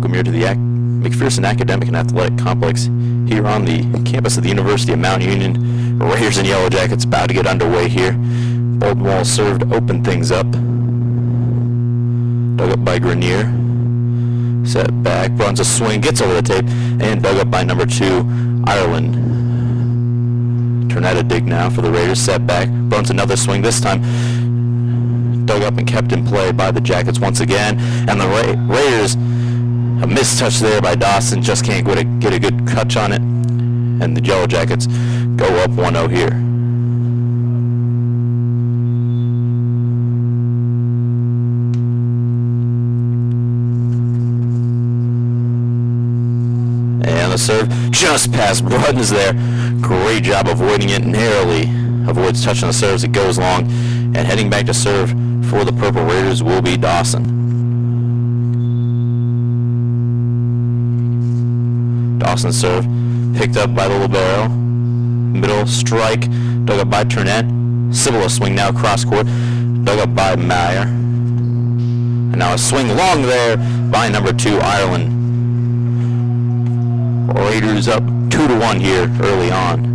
welcome here to the McPherson Academic and Athletic Complex here on the campus of the University of Mount Union. Raiders and Yellow Jackets about to get underway here. Baldwin served to open things up. Dug up by Grenier. Set back, runs a swing, gets over the tape, and dug up by number 2, Ireland. Turnetta dig now for the Raiders. Set back, runs another swing, this time dug up and kept in play by the Jackets once again. And the Raiders, a missed touch there by Dawson, just can't get a good catch on it. And the Yellow Jackets go up 1-0 here. And the serve just past Bruns there. Great job avoiding it, narrowly avoids touching the serve as it goes long. And heading back to serve for the Purple Raiders will be Dawson. Dawson serve, picked up by the libero. Middle strike, dug up by Turnett. Sybil a swing now cross court, dug up by Meyer. And now a swing long there by number 2, Ireland. Raiders up 2-1 here early on.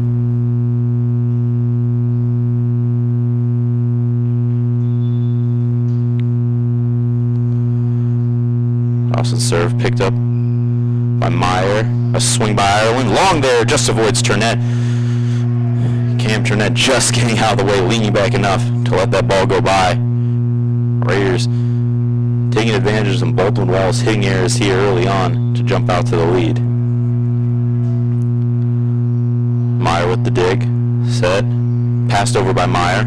Dawson serve picked up by Meyer. A swing by Ireland. Long there, just avoids Turnett. Cam Turnett just getting out of the way, leaning back enough to let that ball go by. Raiders taking advantage of some Baldwin Wallace hitting errors here early on to jump out to the lead. Meyer with the dig. Set. Passed over by Meyer.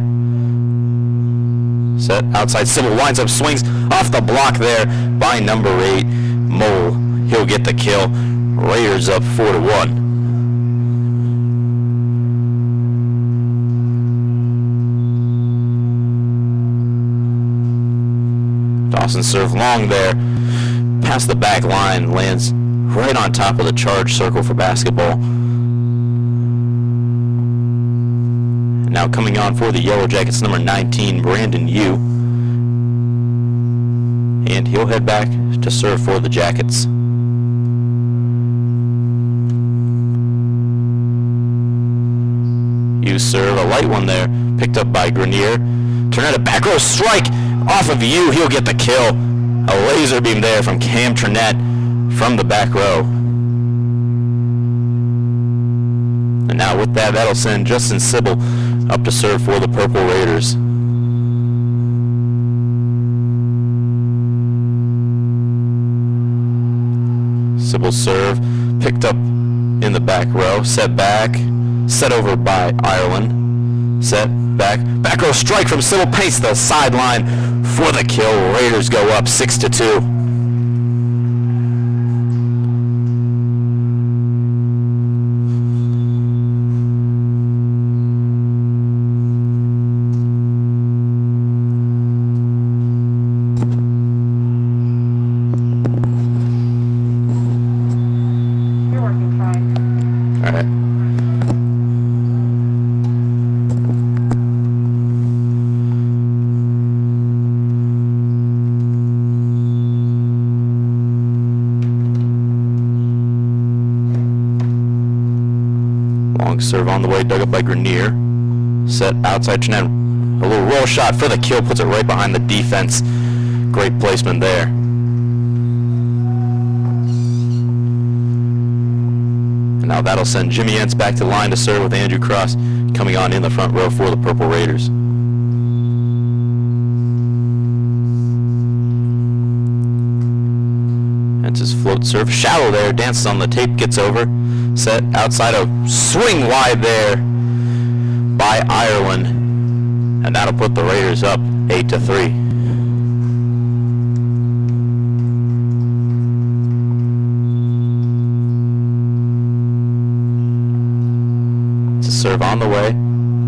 Set. Outside. Sybil winds up, swings off the block there by number 8, Mole. He'll get the kill. Raiders up 4-1. Dawson serve long there. Past the back line. Lands right on top of the charge circle for basketball. Now coming on for the Yellow Jackets, number 19, Brandon Yu. And he'll head back to serve for the Jackets. Yu serve, a light one there, picked up by Grenier. Turnett, back row strike off of Yu, he'll get the kill. A laser beam there from Cam Turnett from the back row. And now with that, that'll send Justin Sybil up to serve for the Purple Raiders. Sybil serve, picked up in the back row, set back, set over by Ireland, set back, back row strike from Sybil, paints the sideline for the kill. Raiders go up 6-2. Serve on the way, dug up by Grenier. Set outside Turnett. A little roll shot for the kill, puts it right behind the defense. Great placement there. And now that'll send Jimmy Entz back to the line to serve with Andrew Cross coming on in the front row for the Purple Raiders. Entz's float serve, shallow there, dances on the tape, gets over. Set outside, a swing wide there by Ireland, and that'll put the Raiders up 8-3. It's a serve on the way,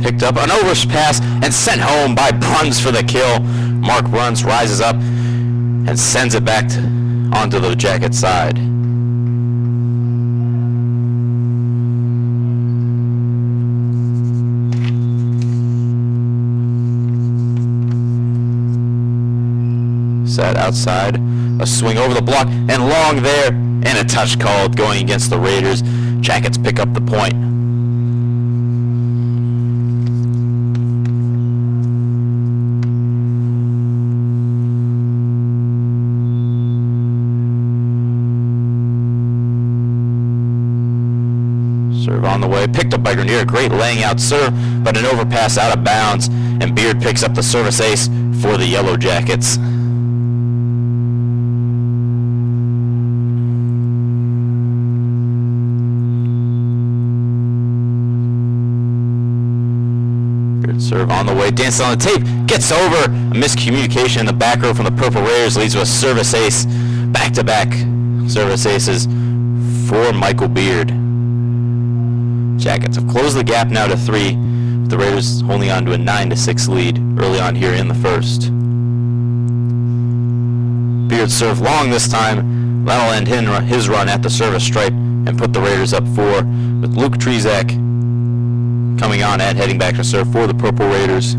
picked up, an overpass, and sent home by Bruns for the kill. Mark Bruns rises up and sends it back onto the Jacket side. Set outside, A swing over the block and long there, and a touch called going against the Raiders. Jackets pick up the point. Serve on the way, picked up by Grenier. Great laying out serve, but an overpass out of bounds, and Beard picks up the service ace for the Yellow Jackets. Beard serve on the way, dances on the tape, gets over. A miscommunication in the back row from the Purple Raiders leads to a service ace. Back-to-back service aces for Michael Beard. Jackets have closed the gap now to 3, with the Raiders holding on to a 9-6 lead early on here in the first. Beard serve long this time. That'll end his run at the service stripe and put the Raiders up 4, with Luke Trzak coming on at heading back to serve for the Purple Raiders.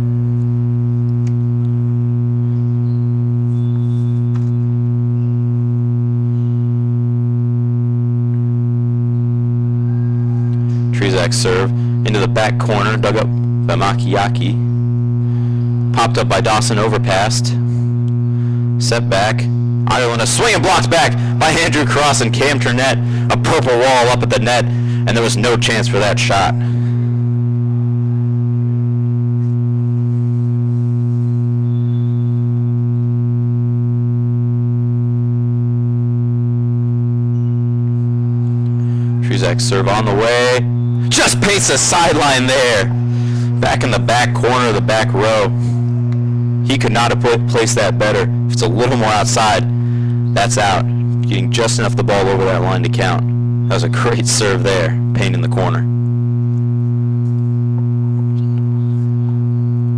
Trzak serve into the back corner, dug up by Makiaki. Popped up by Dawson, overpassed. Set back. Ireland a swing and blocked back by Andrew Cross and Cam Turnett. A purple wall up at the net, and there was no chance for that shot. Trzak serve on the way. Just paints the sideline there. Back in the back corner of the back row. He could not have placed that better. If it's a little more outside, that's out. Getting just enough the ball over that line to count. That was a great serve there. Paint in the corner.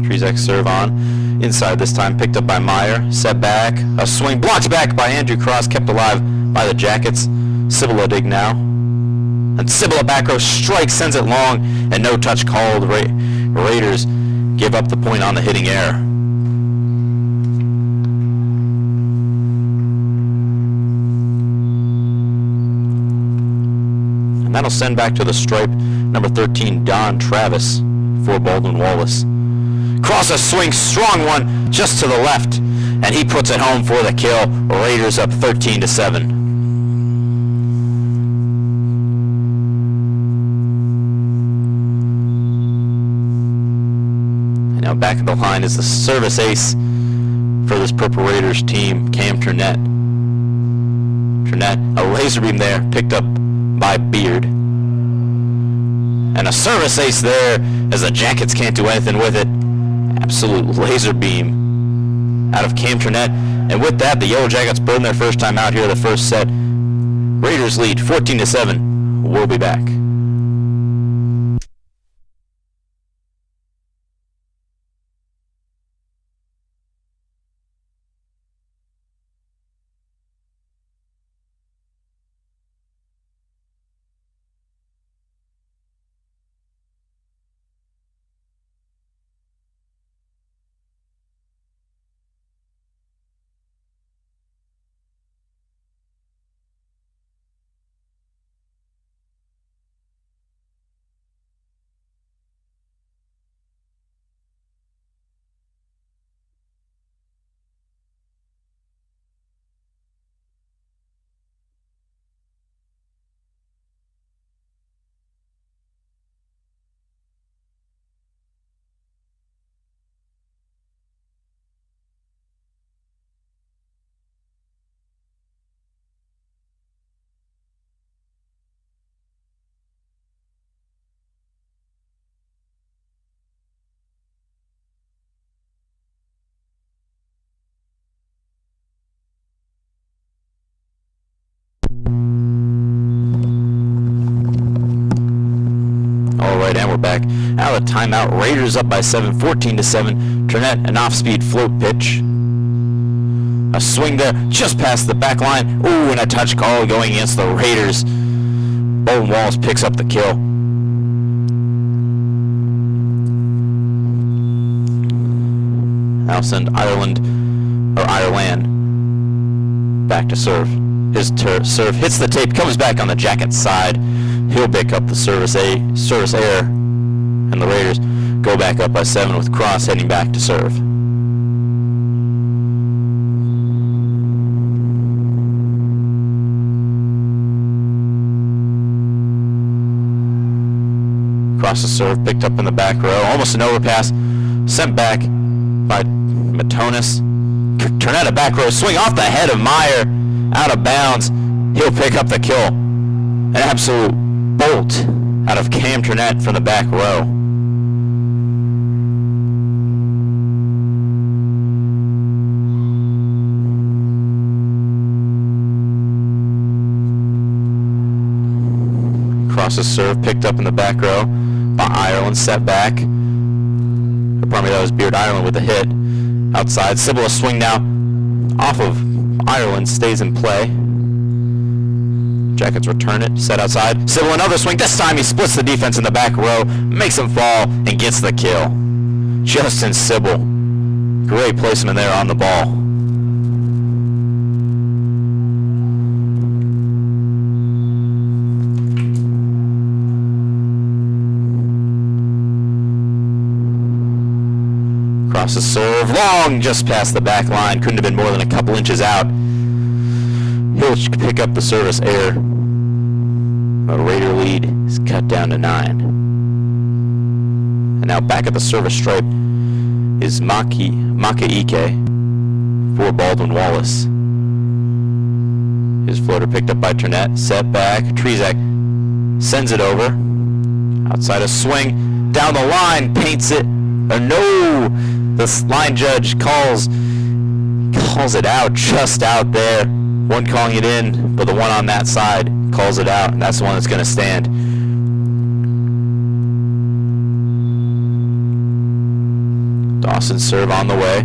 Trzak serve on. Inside this time, picked up by Meyer. Set back. A swing blocked back by Andrew Cross. Kept alive by the Jackets. Cibula dig now. And Cibula back row strike, sends it long, and no touch called. Raiders give up the point on the hitting error. And that'll send back to the stripe number 13, Don Travis, for Baldwin Wallace. Cross a swing, strong one, just to the left, and he puts it home for the kill. Raiders up 13-7. Now back at the line is the service ace for this Purple Raiders team, Cam Turnett. Turnett, a laser beam there, picked up by Beard. And a service ace there as the Jackets can't do anything with it. Absolute laser beam out of Cam Turnett. And with that, the Yellow Jackets burn their first time out here the first set. Raiders lead 14-7. We'll be back. Alright, and we're back. Out of timeout, Raiders up by 7, 14-7. Turnett, an off-speed float pitch. A swing there, just past the back line. Ooh, and a touch call going against the Raiders. Baldwin Wallace picks up the kill. Now send Ireland back to serve. His serve hits the tape, comes back on the Jacket side. He'll pick up the service error, and the Raiders go back up by 7 with Cross heading back to serve. Cross the serve, picked up in the back row, almost an overpass, sent back by Matonis. Turnett a back row swing off the head of Meyer, out of bounds. He'll pick up the kill. An absolute bolt out of Cam Turnett from the back row. Cross the serve, picked up in the back row by Ireland, set back. Probably that was Beard Ireland with the hit. Outside, Sybil a swing now off of Ireland, stays in play. Jackets return it, set outside. Sybil another swing, this time he splits the defense in the back row, makes him fall, and gets the kill. Justin Sybil, great placement there on the ball. Cross the serve, long, just past the back line. Couldn't have been more than a couple inches out. He'll pick up the service error. The Raider lead is cut down to 9. And now back at the service stripe is Makaike for Baldwin Wallace. His floater picked up by Turnett, set back. Trezak sends it over. Outside a swing, down the line, paints it. No! The line judge calls it out, just out there. One calling it in, but the one on that side calls it out, and that's the one that's going to stand. Dawson's serve on the way,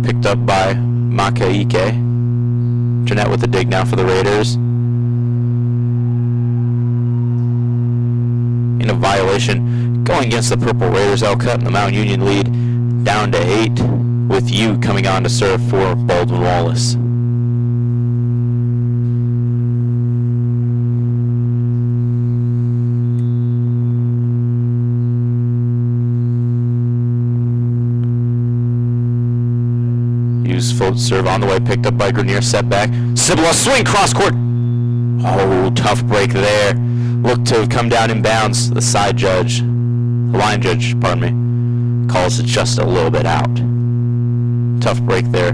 picked up by Makaike. Turnett with the dig now for the Raiders. In a violation, going against the Purple Raiders, I'll cut the Mount Union lead down to 8, with you coming on to serve for Baldwin Wallace. Hughes float serve on the way, picked up by Grenier, set back. Sybil a swing cross court. Oh, tough break there. Looked to have come down in bounds. The line judge, calls it just a little bit out. Tough break there.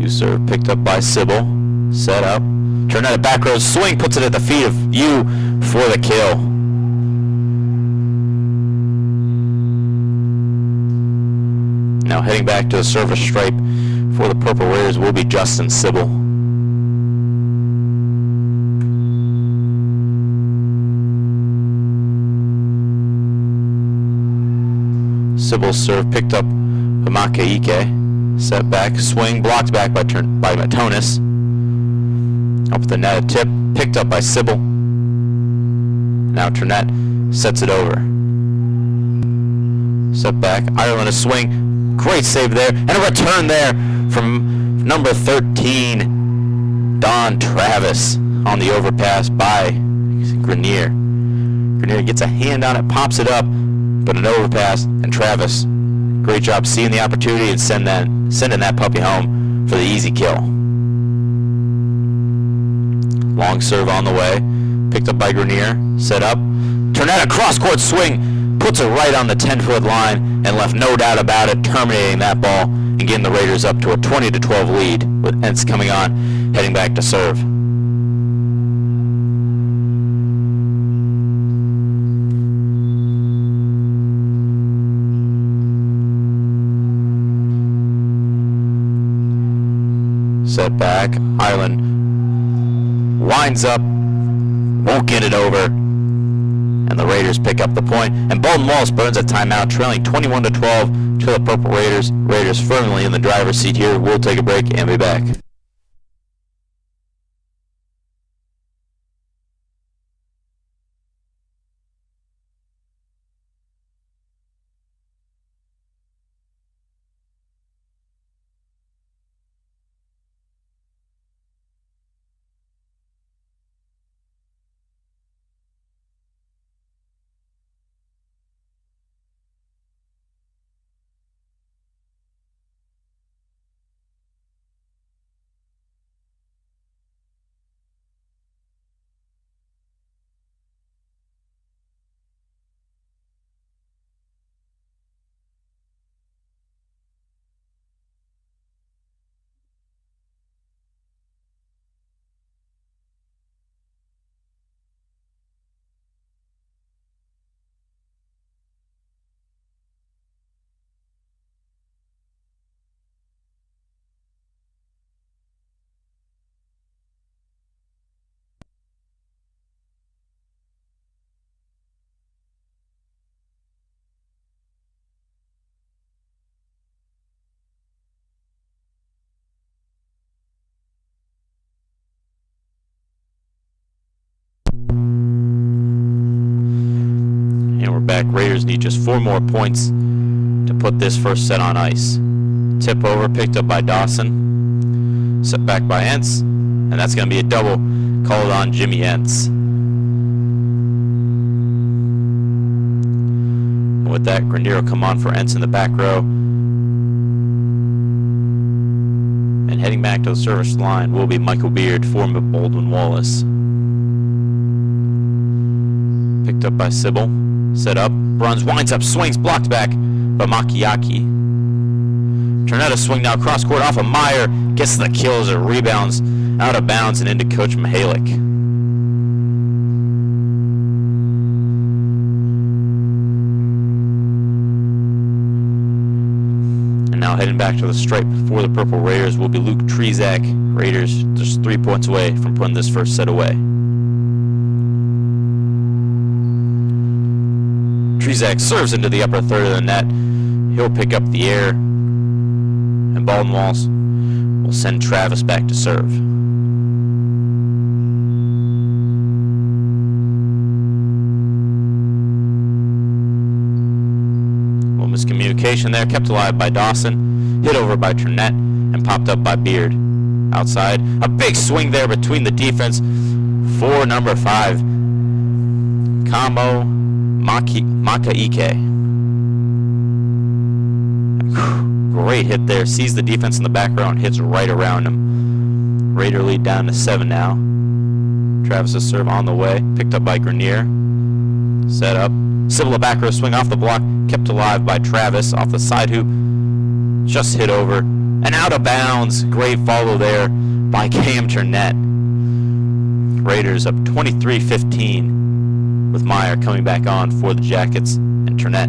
You serve picked up by Sybil. Set up. Turnett a back row swing, puts it at the feet of you for the kill. Now heading back to the service stripe for the Purple Raiders will be Justin Sybil. Sybil's serve picked up by Makaike. Set back, swing, blocked back by Matonis. Up the net, a tip, picked up by Sybil. Now Turnett sets it over. Set back, Ireland a swing. Great save there, and a return there from number 13, Don Travis, on the overpass by Grenier. Grenier gets a hand on it, pops it up, but an overpass, and Travis, great job seeing the opportunity and sending that puppy home for the easy kill. Long serve on the way, picked up by Grenier, set up. Turnett a cross-court swing, puts it right on the 10-foot line, and left no doubt about it, terminating that ball and getting the Raiders up to a 20-12 lead, with Entz coming on, heading back to serve. Set back, Ireland winds up, won't get it over, and the Raiders pick up the point, and Baldwin Wallace burns a timeout, trailing 21-12 to the Purple Raiders. Raiders firmly in the driver's seat here. We'll take a break and be back. back. Raiders need just 4 more points to put this first set on ice. Tip over, picked up by Dawson. Set back by Entz, and that's going to be a double called on Jimmy Entz. And with that, Grenier will come on for Entz in the back row. And heading back to the service line will be Michael Beard for Baldwin Wallace. Picked up by Sybil. Set up, runs, winds up, swings, blocked back by Makiaki. Turnetta swing now cross court off of Meyer. Gets the kill as it rebounds out of bounds and into Coach Mihalik. And now heading back to the stripe for the Purple Raiders will be Luke Trzak. Raiders just 3 points away from putting this first set away. Trzak serves into the upper third of the net. He'll pick up the air, and Baldwin Wallace will send Travis back to serve. Little miscommunication there, kept alive by Dawson, hit over by Turnett, and popped up by Beard. Outside, a big swing there between the defense for number 5, Kamo Makaike. Great hit there. Sees the defense in the back row and hits right around him. Raider lead down to 7 now. Travis's serve on the way. Picked up by Grenier. Set up. Sybil back row swing off the block. Kept alive by Travis off the side hoop. Just hit over. And out of bounds. Great follow there by Cam Turnett. Raiders up 23-15. With Meyer coming back on for the Jackets, and Turnett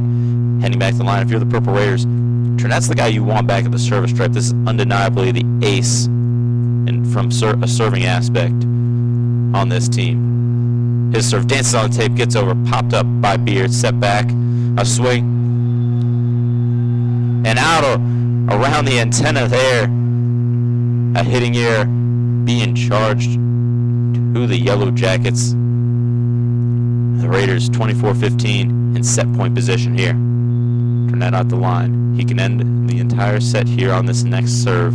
heading back to the line. If you're the Purple Raiders, Turnett's the guy you want back at the service stripe. This is undeniably the ace from a serving aspect on this team. His serve dances on the tape, gets over, popped up by Beard, set back, a swing, and out around the antenna there. A hitting error being charged to the Yellow Jackets. The Raiders 24-15 in set point position here. Turnett out the line. He can end the entire set here on this next serve.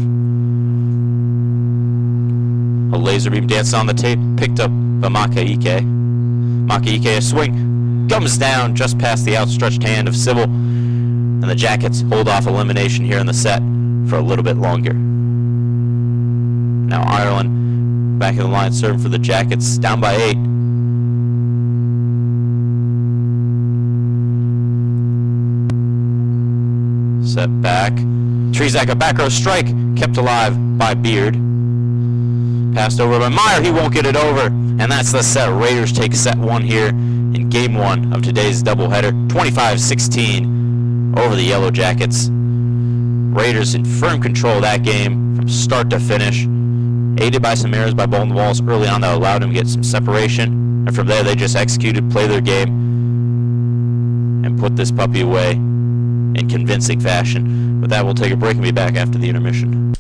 A laser beam dances on the tape, picked up by Makaike. Makaike, a swing, comes down just past the outstretched hand of Sybil, and the Jackets hold off elimination here in the set for a little bit longer. Now Ireland back in the line, serving for the Jackets, down by 8. Set back. Trzak, a back row strike, kept alive by Beard. Passed over by Meyer, he won't get it over. And that's the set. Raiders take set 1 here in game 1 of today's doubleheader. 25-16 over the Yellow Jackets. Raiders in firm control of that game from start to finish. Aided by some errors by Baldwin Wallace early on that allowed him to get some separation. And from there they just executed, played their game, and put this puppy away in convincing fashion. With that, we'll take a break and be back after the intermission.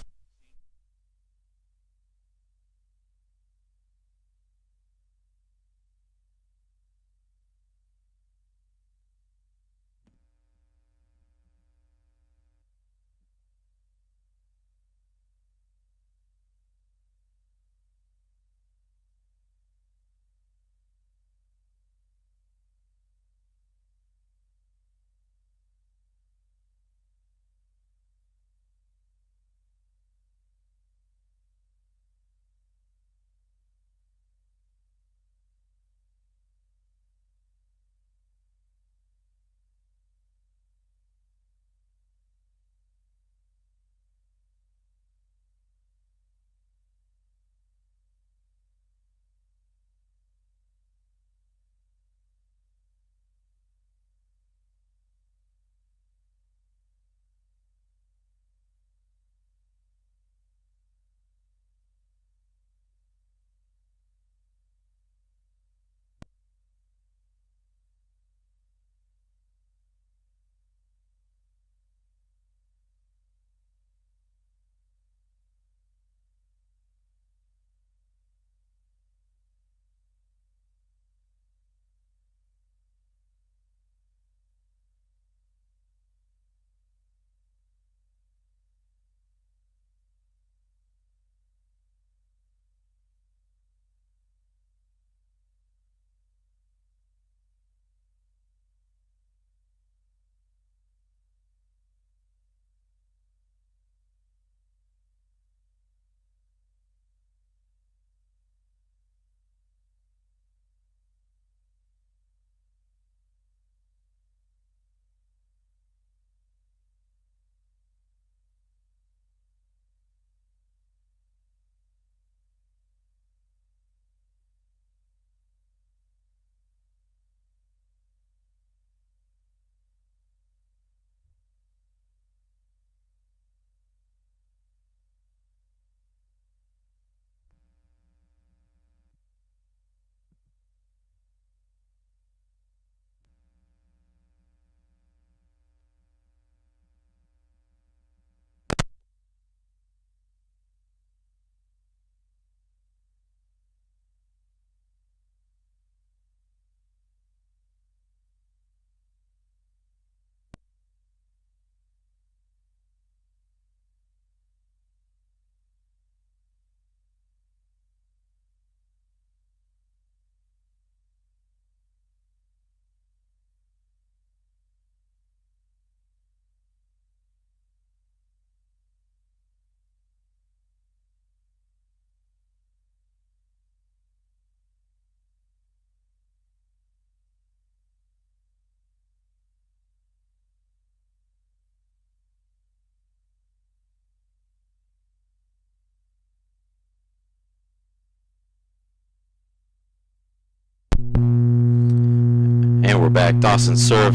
And we're back. Dawson's serve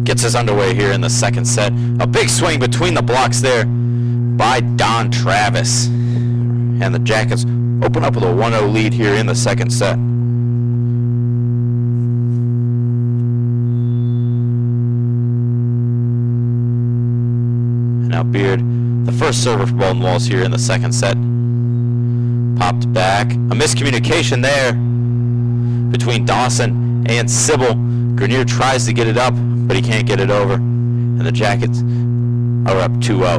gets us underway here in the second set. A big swing between the blocks there by Don Travis. And the Jackets open up with a 1-0 lead here in the second set. And now Beard, the first server for Baldwin Wallace here in the second set. Popped back. A miscommunication there between Dawson and Sybil. Grenier tries to get it up, but he can't get it over. And the Jackets are up 2-0.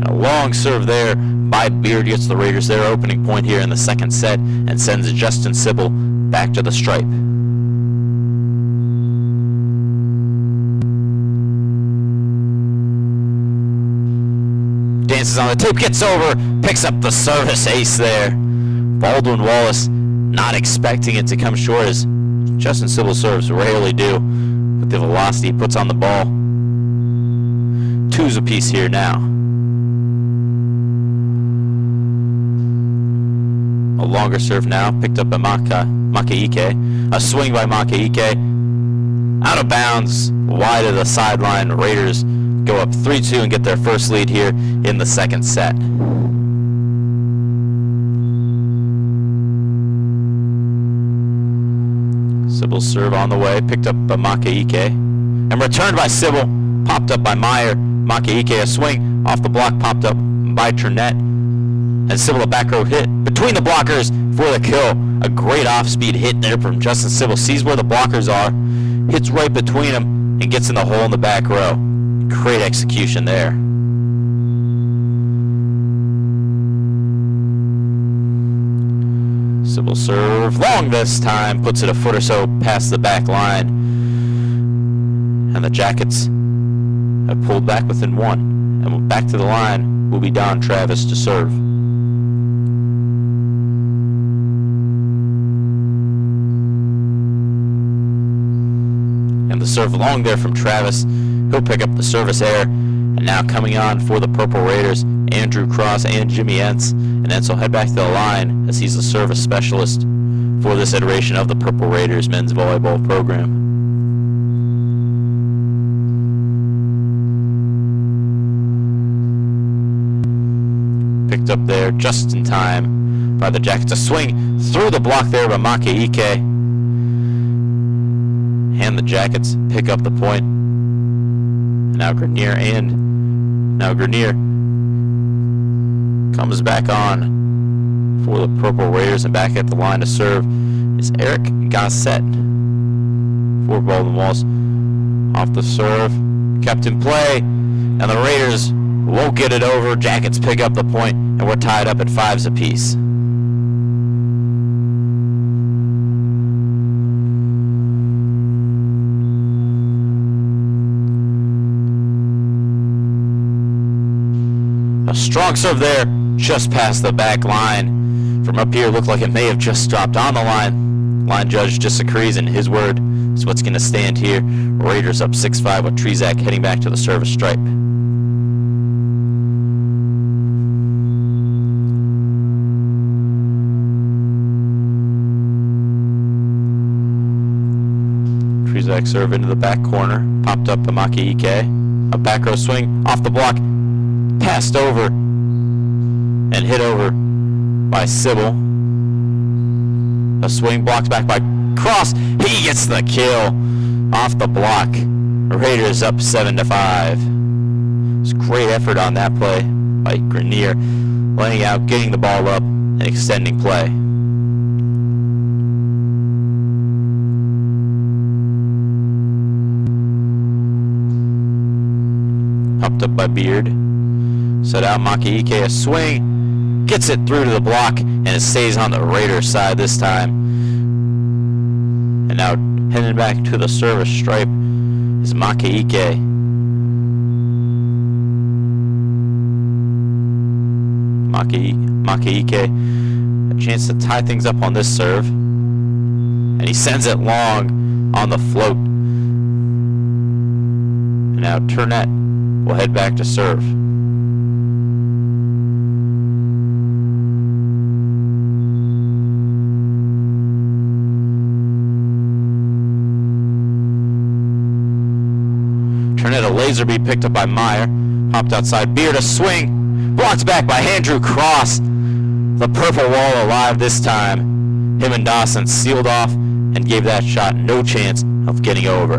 And a long serve there by Beard gets the Raiders their opening point here in the second set and sends Justin Sybil back to the stripe. Dances on the tape, gets over, picks up the service ace there. Baldwin Wallace not expecting it to come short, as Justin Sybil serves rarely do with the velocity he puts on the ball. 2s apiece here now. A longer serve now, picked up by Makaike. A swing by Makaike. Out of bounds, wide of the sideline. Raiders go up 3-2 and get their first lead here in the second set. Sybil's serve on the way, picked up by Makaike. And returned by Sybil, popped up by Meyer. Makaike a swing, off the block, popped up by Turnett. And Sybil a back row hit between the blockers for the kill. A great off-speed hit there from Justin Sybil. Sees where the blockers are, hits right between them, and gets in the hole in the back row. Great execution there. Sybil serve long this time, puts it a foot or so past the back line. And the Jackets have pulled back within one. And back to the line will be Don Travis to serve. And the serve long there from Travis. He'll pick up the service error. And now coming on for the Purple Raiders, Andrew Cross and Jimmy Entz. And Entz will head back to the line as he's the service specialist for this iteration of the Purple Raiders men's volleyball program. Picked up there just in time by the Jackets. A swing through the block there by Makaike. And the Jackets pick up the point. Now Grenier comes back on for the Purple Raiders, and back at the line to serve is Eric Gossett for Baldwin Wallace. Off the serve, kept in play, and the Raiders won't get it over. Jackets pick up the point, and we're tied up at 5s apiece. A strong serve there, just past the back line. From up here, looked like it may have just dropped on the line. Line judge disagrees, and his word is what's going to stand here. Raiders up 6-5 with Trezak heading back to the service stripe. Trezak serve into the back corner, popped up to Makaike. A back row swing, off the block, passed over and hit over by Sybil. A swing blocked back by Cross. He gets the kill off the block. Raiders up 7-5. It's great effort on that play by Grenier, laying out, getting the ball up, and extending play. Popped up by Beard. Set out Makaike, a swing, gets it through to the block, and it stays on the Raiders side this time. And now heading back to the service stripe is Makaike. Makaike, a chance to tie things up on this serve. And he sends it long on the float. And now Turnett will head back to serve. laser beam picked up by Meyer. Hopped outside. Beard a swing. Blocked back by Andrew Cross. The purple wall alive this time. Him and Dawson sealed off and gave that shot no chance of getting over.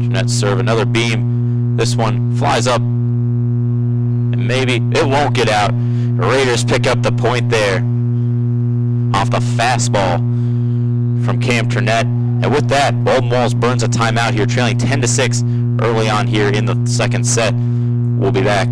Trinette serve another beam. This one flies up. And maybe it won't get out. Raiders pick up the point there. Off the fastball from Cam Trinette. And with that, Baldwin Walls burns a timeout here, trailing 10-6 early on here in the second set. We'll be back.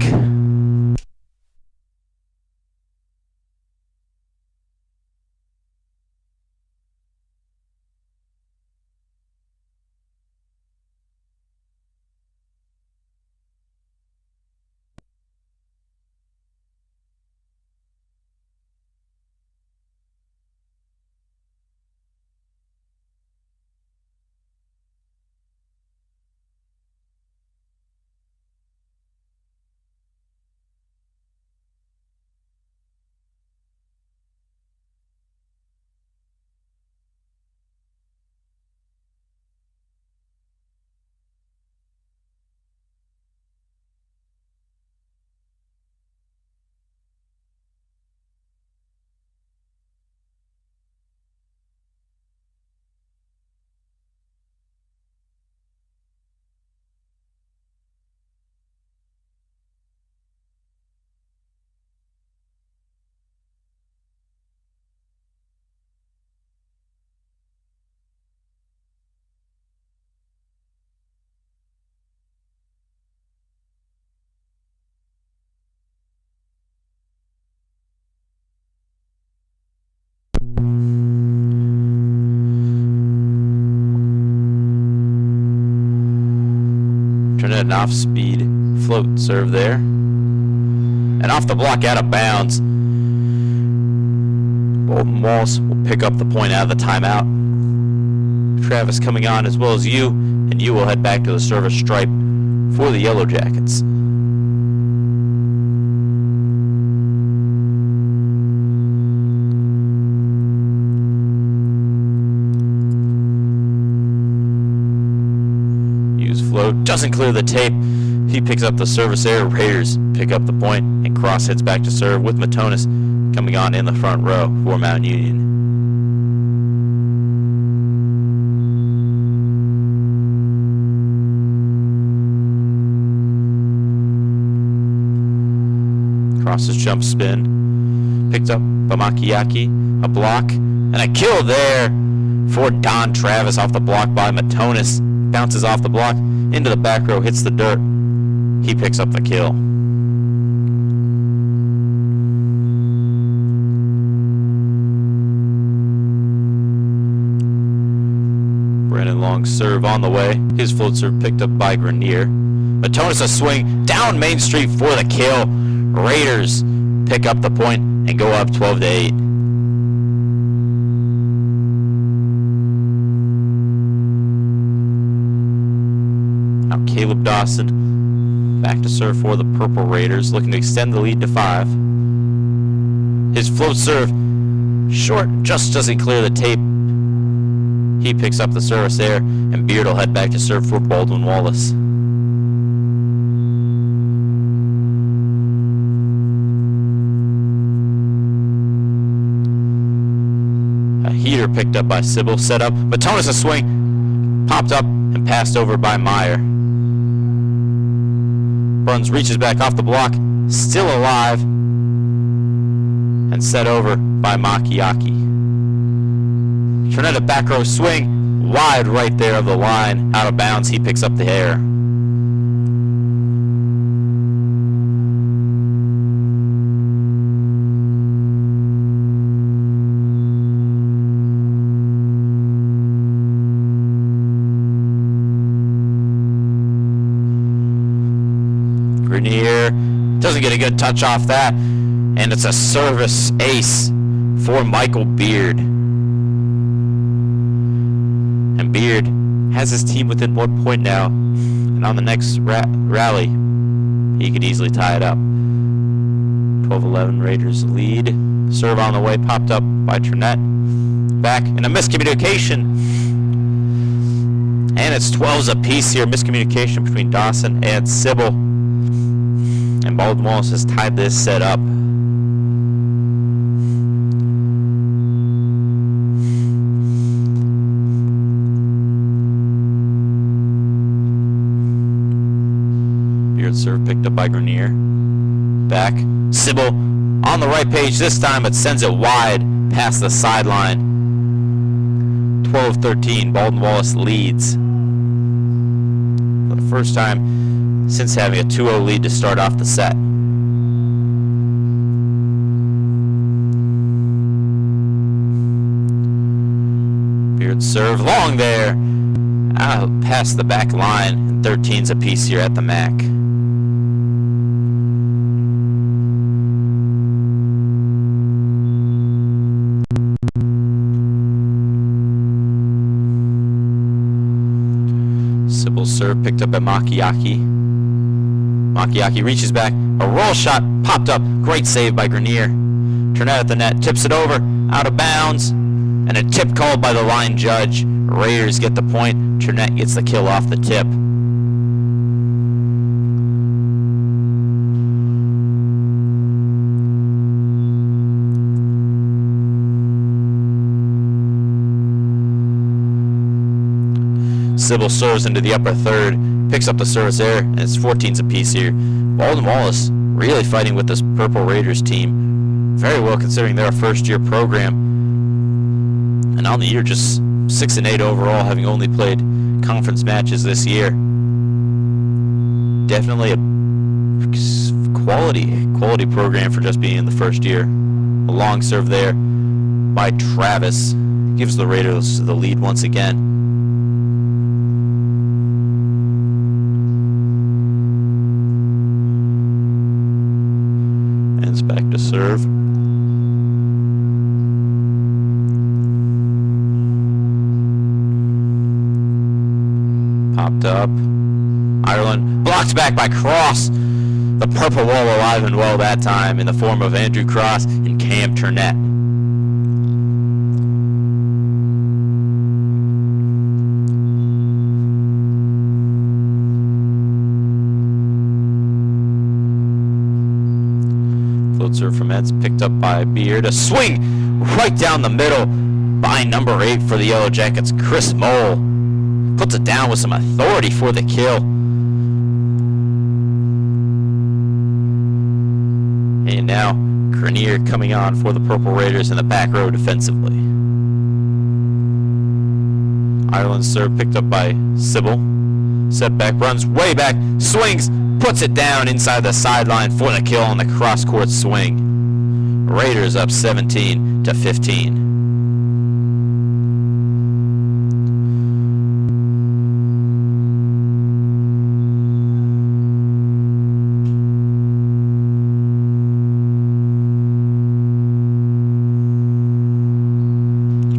Trinette an off-speed float serve there. And off the block out of bounds. Baldwin Walls will pick up the point out of the timeout. Travis coming on as well as you, and you will head back to the service stripe for the Yellow Jackets. Float doesn't clear the tape. He picks up the service error. Raiders pick up the point, and Cross heads back to serve with Matonis coming on in the front row for Mount Union. Cross's jump spin picked up by Makiaki. A block and a kill there for Don Travis off the block by Matonis. Bounces off the block into the back row, hits the dirt. He picks up the kill. Brandon Long serve on the way. His float serve picked up by Grenier. Matonis a swing down Main Street for the kill. Raiders pick up the point and go up 12-8. Now Caleb Dawson back to serve for the Purple Raiders, looking to extend the lead to 5. His float serve short, just doesn't clear the tape. He picks up the service there, and Beard will head back to serve for Baldwin Wallace. A heater picked up by Sybil, set up. Matonis a swing, popped up and passed over by Meyer. Bruns reaches back off the block, still alive, and set over by Makiaki. Trinette a back row swing, wide right there of the line, out of bounds. He picks up the air. Grenier doesn't get a good touch off that, and it's a service ace for Michael Beard. And Beard has his team within 1 point now, and on the next rally, he could easily tie it up. 12-11 Raiders lead. Serve on the way, popped up by Turnett. Back, and a miscommunication. And it's 12s apiece here. Miscommunication between Dawson and Sybil. And Baldwin Wallace has tied this set up. Serve picked up by Grenier. Back. Sybil on the right page this time, but sends it wide past the sideline. 12-13. Baldwin Wallace leads. For the first time since having a 2-0 lead to start off the set. Beard serve long there. Out past the back line. 13s apiece here at the MAC. Serve picked up by Makiaki. Makiaki reaches back. A roll shot popped up. Great save by Grenier. Turnett at the net. Tips it over. Out of bounds. And a tip called by the line judge. Raiders get the point. Turnett gets the kill off the tip. Sybil serves into the upper third, picks up the service there, and it's 14s apiece here. Baldwin Wallace really fighting with this Purple Raiders team. Very well considering they're a first-year program. And on the year, just 6-8 overall, having only played conference matches this year. Definitely a quality program for just being in the first year. A long serve there by Travis gives the Raiders the lead once again. Back to serve. Popped up. Ireland blocked back by Cross. The purple wall alive and well that time in the form of Andrew Cross and Cam Turnett. Serve from Eds, picked up by Beard. A swing right down the middle by number 8 for the Yellow Jackets, Chris Mole. Puts it down with some authority for the kill. And now Grenier coming on for the Purple Raiders in the back row defensively. Ireland's serve picked up by Sybil. Setback, runs way back, swings, puts it down inside the sideline for the kill on the cross-court swing. Raiders up 17-15.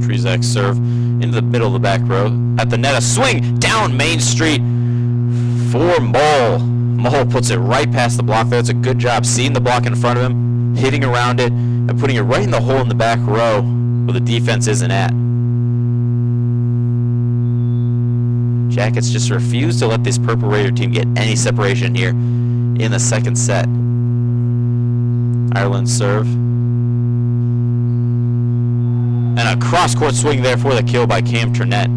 Trezak serve into the middle of the back row. At the net, a swing down Main Street for Mole. Mole puts it right past the block there. It's a good job seeing the block in front of him, hitting around it, and putting it right in the hole in the back row where the defense isn't at. Jackets just refuse to let this Purple Raider team get any separation here in the second set. Ireland serve. And a cross-court swing there for the kill by Cam Turnett.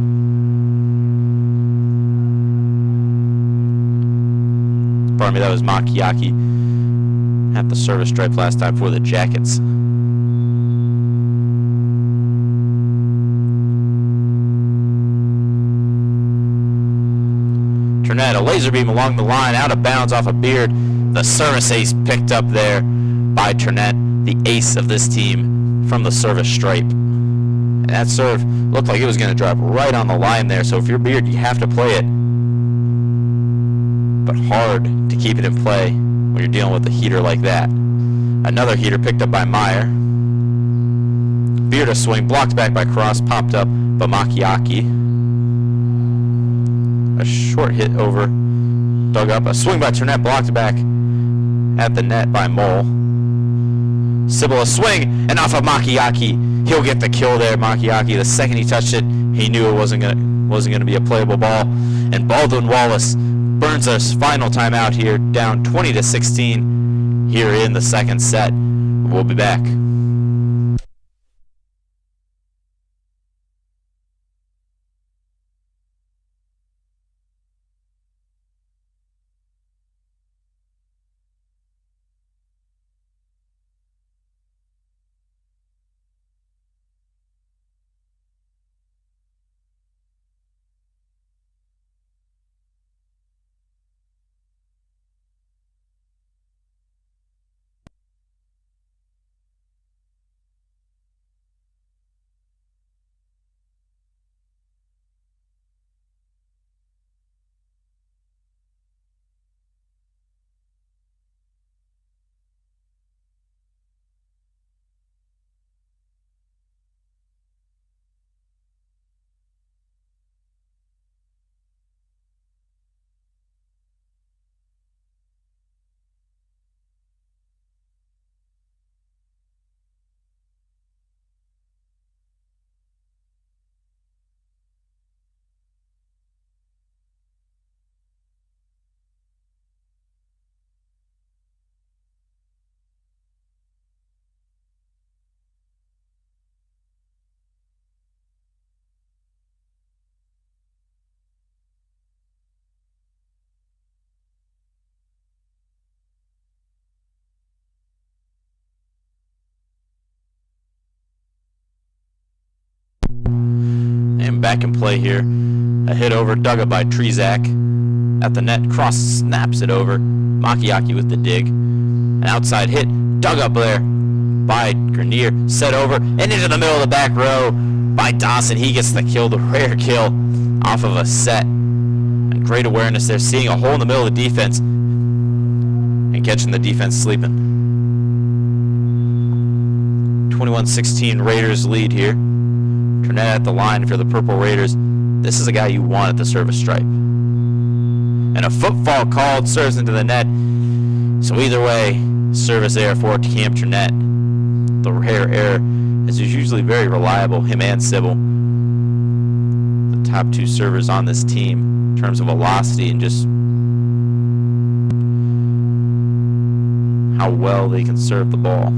Pardon me, that was Makiaki at the service stripe last time for the Jackets. Turnett, a laser beam along the line, out of bounds off a Beard. The service ace picked up there by Turnett, the ace of this team from the service stripe. And that serve looked like it was going to drop right on the line there, so if you're Beard, you have to play it. But hard to keep it in play when you're dealing with a heater like that. Another heater picked up by Meyer. Beard a swing, blocked back by Cross, popped up by Makiaki. A short hit over, dug up. A swing by Turnett, blocked back at the net by Mole. Sybil a swing, and off of Makiaki. He'll get the kill there. Makiaki, the second he touched it, he knew it wasn't gonna be a playable ball. And Baldwin Wallace burns us final timeout here, down 20-16 here in the second set. We'll be back. And back in play here. A hit over, dug up by Trzak. At the net, Cross snaps it over. Makiaki with the dig. An outside hit, dug up there by Grenier. Set over and into the middle of the back row by Dawson. He gets the kill, the rare kill off of a set. And great awareness there, seeing a hole in the middle of the defense and catching the defense sleeping. 21-16 Raiders lead here. Turnett at the line for the Purple Raiders. This is a guy you want at the service stripe. And a footfall called, serves into the net. So either way, service error for Cam Turnett. The rare error, as he's usually very reliable, him and Sybil. The top two servers on this team in terms of velocity and just how well they can serve the ball.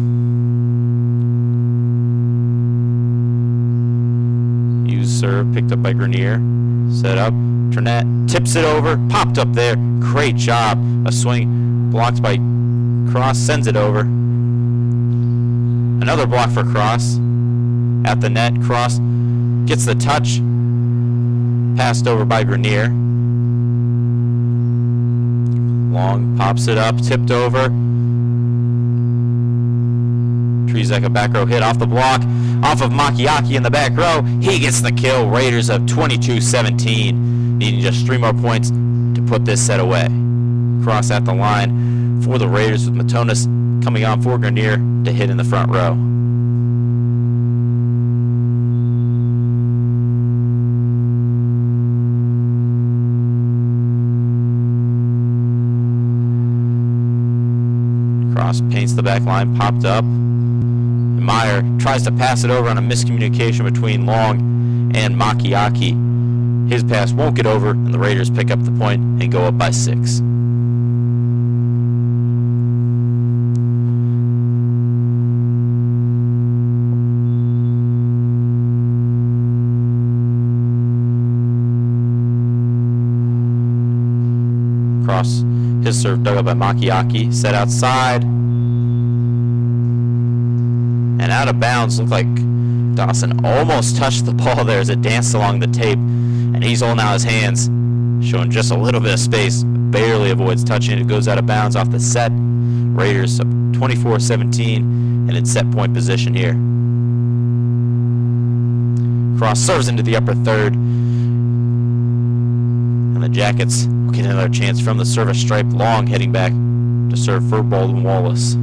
Serve picked up by Grenier. Set up. Turnett tips it over. Popped up there. Great job. A swing blocked by Cross. Sends it over. Another block for Cross. At the net. Cross gets the touch. Passed over by Grenier. Long pops it up. Tipped over. Trzak a back row hit off the block. Off of Makiaki in the back row. He gets the kill. Raiders up 22-17. Needing just 3 more points to put this set away. Cross at the line for the Raiders with Matonis coming on for Grenier to hit in the front row. Cross paints the back line. Popped up. Meyer tries to pass it over on a miscommunication between Long and Makiaki. His pass won't get over, and the Raiders pick up the point and go up by 6. Cross, his serve dug up by Makiaki, set outside. And out of bounds, looked like Dawson almost touched the ball there as it danced along the tape. And he's holding out his hands, showing just a little bit of space, barely avoids touching it. It goes out of bounds off the set. Raiders up 24-17 and in set point position here. Cross serves into the upper third. And the Jackets will get another chance from the service stripe. Long heading back to serve for Baldwin Wallace.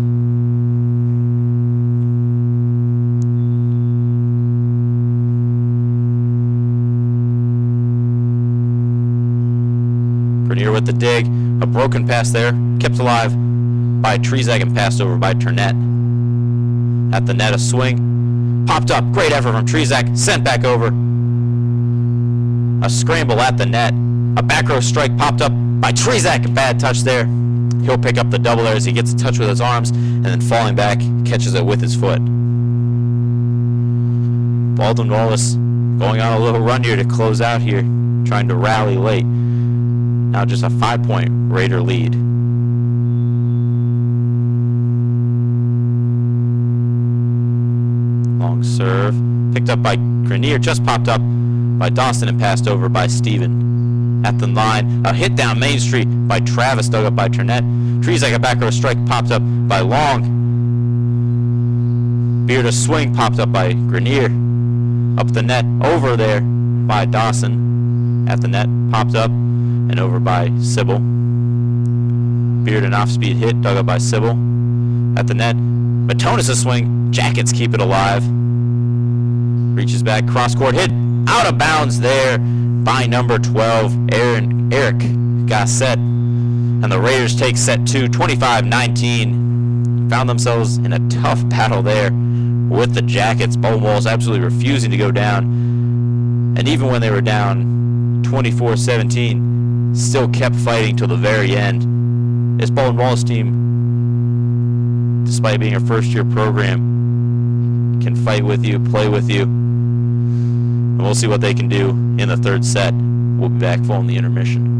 Grenier with the dig, a broken pass there, kept alive by Trzak and passed over by Turnett. At the net, a swing. Popped up. Great effort from Trezak. Sent back over. A scramble at the net. A back row strike popped up by Trezak. Bad touch there. He'll pick up the double there as he gets in touch with his arms, and then falling back, catches it with his foot. Baldwin Wallace going on a little run here to close out here, trying to rally late. Now just a 5-point Raider lead. Long serve, picked up by Grenier, just popped up by Dawson and passed over by Steven. At the line, a hit down Main Street by Travis, dug up by Turnett. Trezak, a back row strike, popped up by Long. Beard, a swing, popped up by Grenier. Up the net, over there by Dawson. At the net, popped up and over by Sybil. Beard, an off-speed hit, dug up by Sybil. At the net, Matonis, a swing. Jackets keep it alive. Reaches back, cross-court hit, out of bounds there by number 12, Eric Gasset. And the Raiders take set 2, 25-19. Found themselves in a tough battle there with the Jackets. Baldwin Wallace absolutely refusing to go down. And even when they were down 24-17, still kept fighting till the very end. This Baldwin Wallace team, despite being a first-year program, can fight with you, play with you. And we'll see what they can do in the third set. We'll be back following the intermission.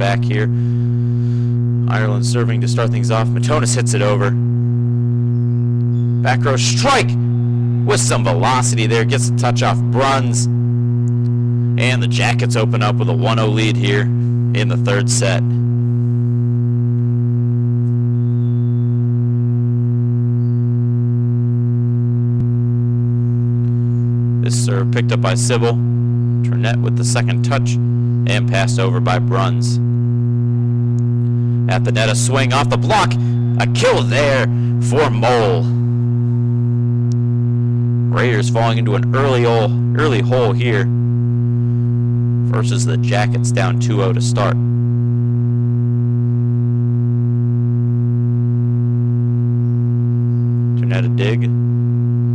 back here. Ireland serving to start things off. Matonis hits it over. Back row strike with some velocity there. Gets a touch off Bruns. And the Jackets open up with a 1-0 lead here in the third set. This serve picked up by Sybil. Turnett with the second touch and passed over by Bruns. At the net, a swing off the block. A kill there for Mole. Raiders falling into an early hole here versus the Jackets down 2-0 to start. Turnett a dig.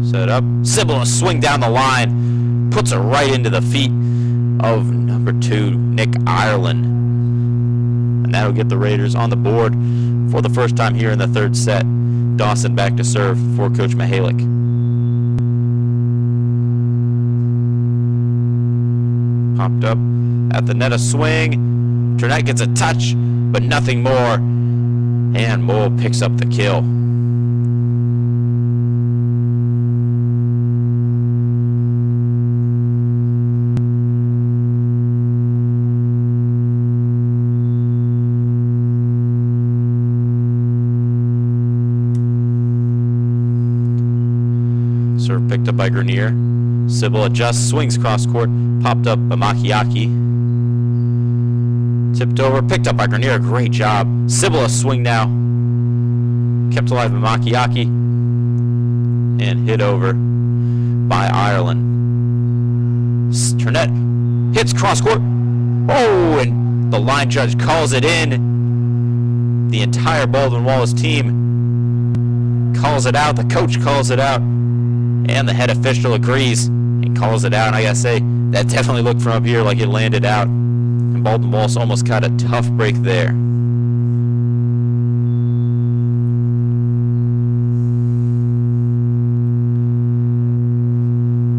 Set up. Sybil a swing down the line. Puts it right into the feet of number 2, Nick Ireland. And that'll get the Raiders on the board for the first time here in the third set. Dawson back to serve for Coach Mihalik. Popped up at the net, a swing. Turnett gets a touch, but nothing more. And Mole picks up the kill. Serve picked up by Grenier. Sybil adjusts, swings cross court, popped up by Makiaki. Tipped over, picked up by Grenier. Great job. Sybil a swing now. Kept alive by Makiaki. And hit over by Ireland. Turnett hits cross court. Oh, and the line judge calls it in. The entire Baldwin Wallace team calls it out. The coach calls it out. And the head official agrees and calls it out. And I gotta say, that definitely looked from up here like it landed out. And Baldwin Wallace almost got a tough break there.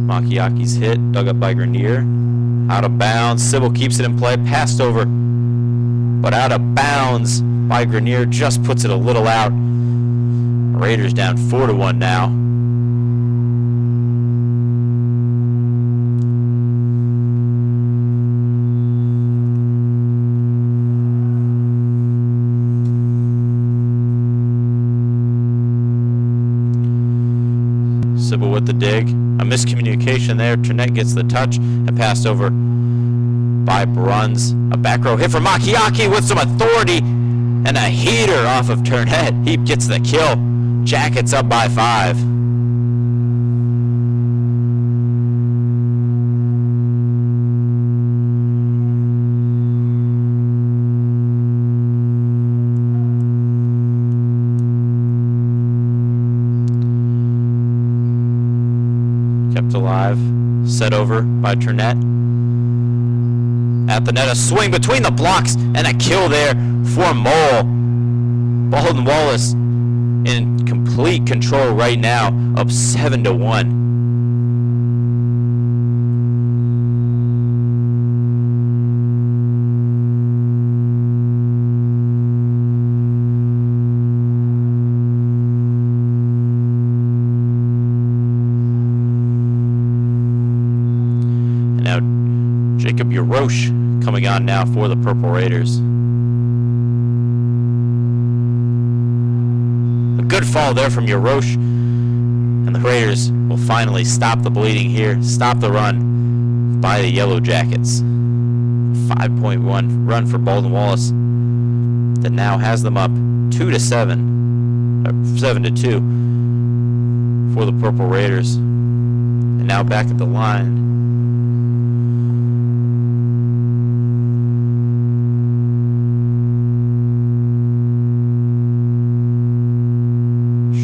Makiaki's hit, dug up by Grenier. Out of bounds. Sybil keeps it in play. Passed over, but out of bounds by Grenier. Just puts it a little out. Raiders down 4-1 now. Sybil with the dig. A miscommunication there. Turnett gets the touch and passed over by Bruns. A back row hit from Makiaki with some authority and a heater off of Turnett. He gets the kill. Jackets up by 5. Kept alive, set over by Turnett. At the net, a swing between the blocks and a kill there for Mole. Baldwin Wallace in complete control right now, up 7-1. Jacob Yarosh coming on now for the Purple Raiders. A good fall there from Yarosh, and the Raiders will finally stop the bleeding here, stop the run by the Yellow Jackets. 5-point run for Baldwin Wallace that now has them up 7-2 for the Purple Raiders. And now back at the line.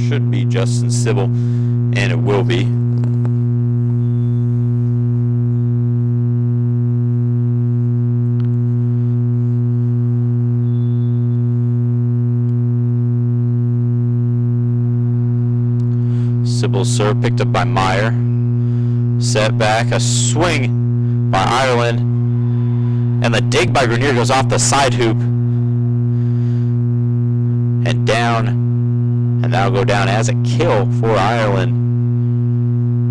Should be Justin Sybil, and it will be. Sybil's serve picked up by Meyer. Set back, a swing by Ireland. And the dig by Grenier goes off the side hoop. And down. And that'll go down as a kill for Ireland.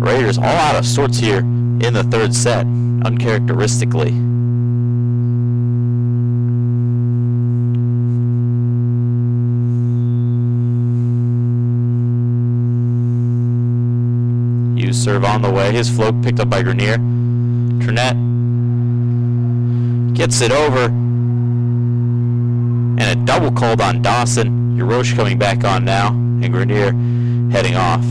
Raiders all out of sorts here in the third set, uncharacteristically. Hughes serve on the way. His float picked up by Grenier. Turnett gets it over. And a double called on Dawson. Hirosh coming back on now. And Grenier heading off.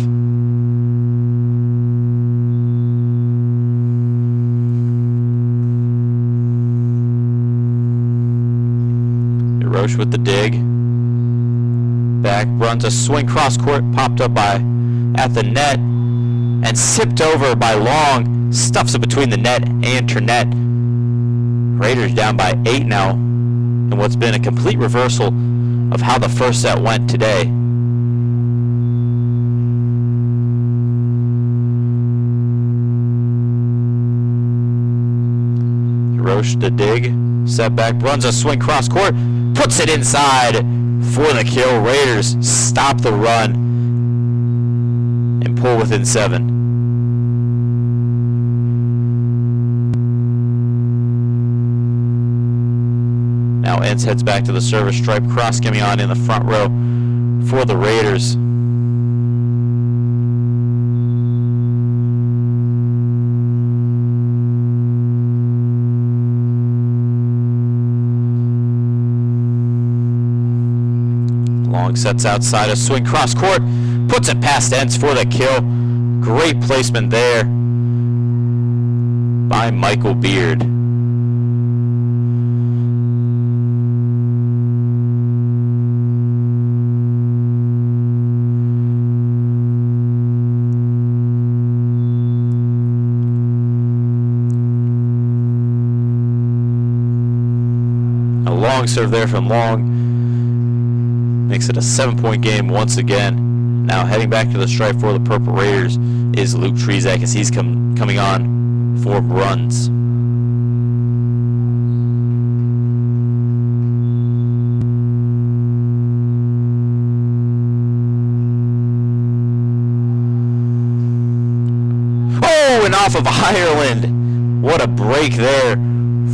Hirosh with the dig. Back runs a swing cross court, popped up by at the net and sipped over by Long. Stuffs it between the net and Turnett. Raiders down by 8 now in what's been a complete reversal of how the first set went today. Hirosh the dig, set back, runs a swing cross court, puts it inside for the kill. Raiders stop the run and pull within 7. Now Entz heads back to the service stripe. Cross coming on in the front row for the Raiders. Long sets outside a swing cross court, puts it past Entz for the kill. Great placement there by Michael Beard. A long serve there from Long. Makes it a 7-point game once again. Now heading back to the stripe for the Purple Raiders is Luke Trezak as he's coming on for Bruns. Oh, and off of Ireland. What a break there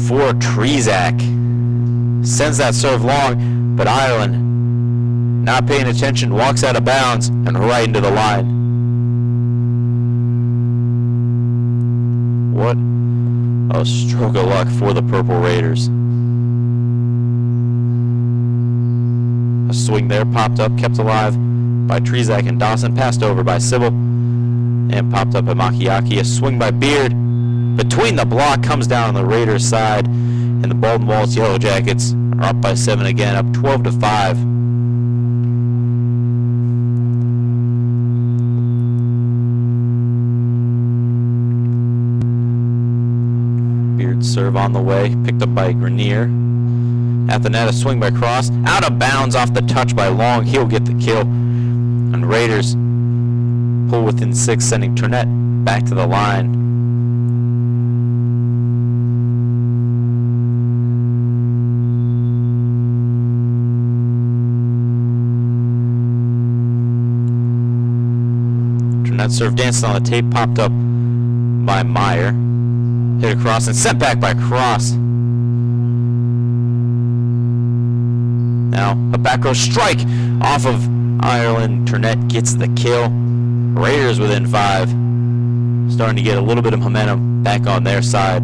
for Trezak. Sends that serve long, but Ireland not paying attention, walks out of bounds and right into the line. What a stroke of luck for the Purple Raiders. A swing there, popped up, kept alive by Trezak and Dawson, passed over by Sybil, and popped up by Makiaki. A swing by Beard. Between the block, comes down on the Raiders' side, and the Baldwin Wallace Yellow Jackets are up by 7 again, up 12-5. Serve on the way, picked up by Grenier. At the net, a swing by Cross. Out of bounds off the touch by Long. He'll get the kill. And Raiders pull within 6, sending Turnett back to the line. Turnett serve danced on the tape, popped up by Meyer. Hit across and sent back by Cross. Now a back row strike off of Ireland. Turnett gets the kill. Raiders within 5. Starting to get a little bit of momentum back on their side.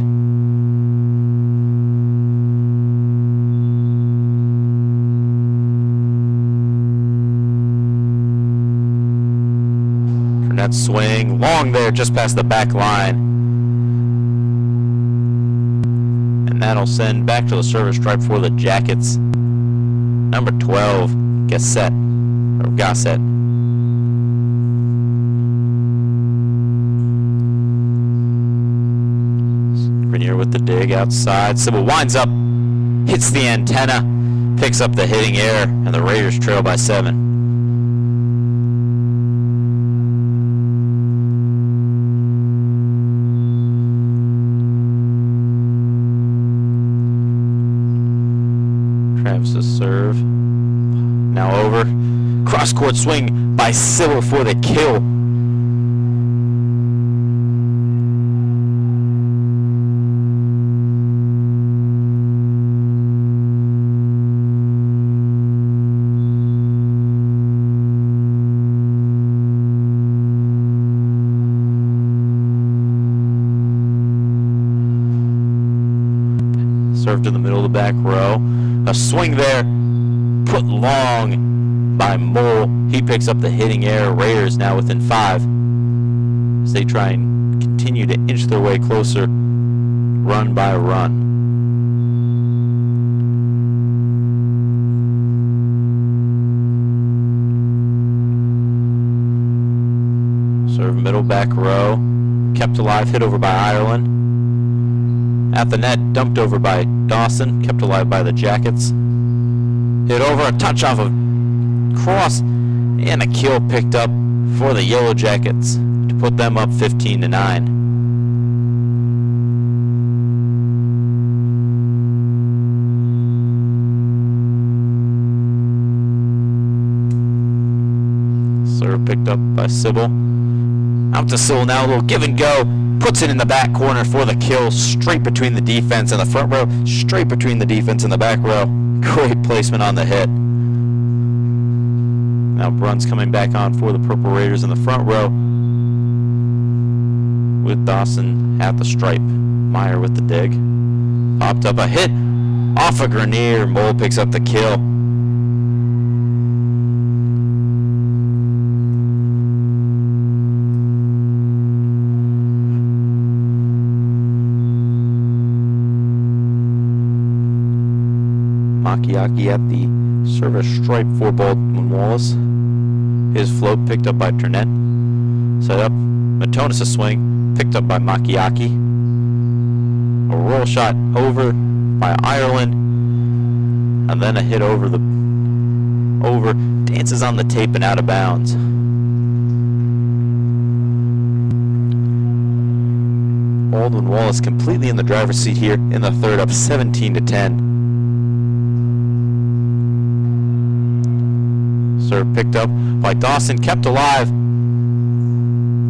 Turnett swing long there just past the back line. That'll send back to the service stripe for the Jackets. Number 12, Gasset. Grenier with the dig outside. Sybil winds up, hits the antenna, picks up the hitting air, and the Raiders trail by 7. Serve. Now over. Cross-court swing by Sybil for the kill. Serve to the middle of the back row. A swing there, put long by Mole. He picks up the hitting error. Raiders now within 5 as they try and continue to inch their way closer, run by run. Serve middle back row, kept alive, hit over by Ireland. At the net, dumped over by Dawson, kept alive by the Jackets. Hit over, a touch off of cross, and a kill picked up for the Yellow Jackets to put them up 15-9. Serve picked up by Sybil. Out to Sybil now, a little give and go. Puts it in the back corner for the kill, straight between the defense and the front row, straight between the defense and the back row. Great placement on the hit. Now Bruns coming back on for the Purple Raiders in the front row with Dawson at the stripe. Meyer with the dig. Popped up a hit off a Grenier. Mole picks up the kill. Makiaki at the service stripe for Baldwin Wallace. His float picked up by Turnett. Set up. Matonis' swing picked up by Makiaki. A roll shot over by Ireland. And then a hit over. Dances on the tape and out of bounds. Baldwin Wallace completely in the driver's seat here in the third, up 17-10. Serve picked up by Dawson, kept alive.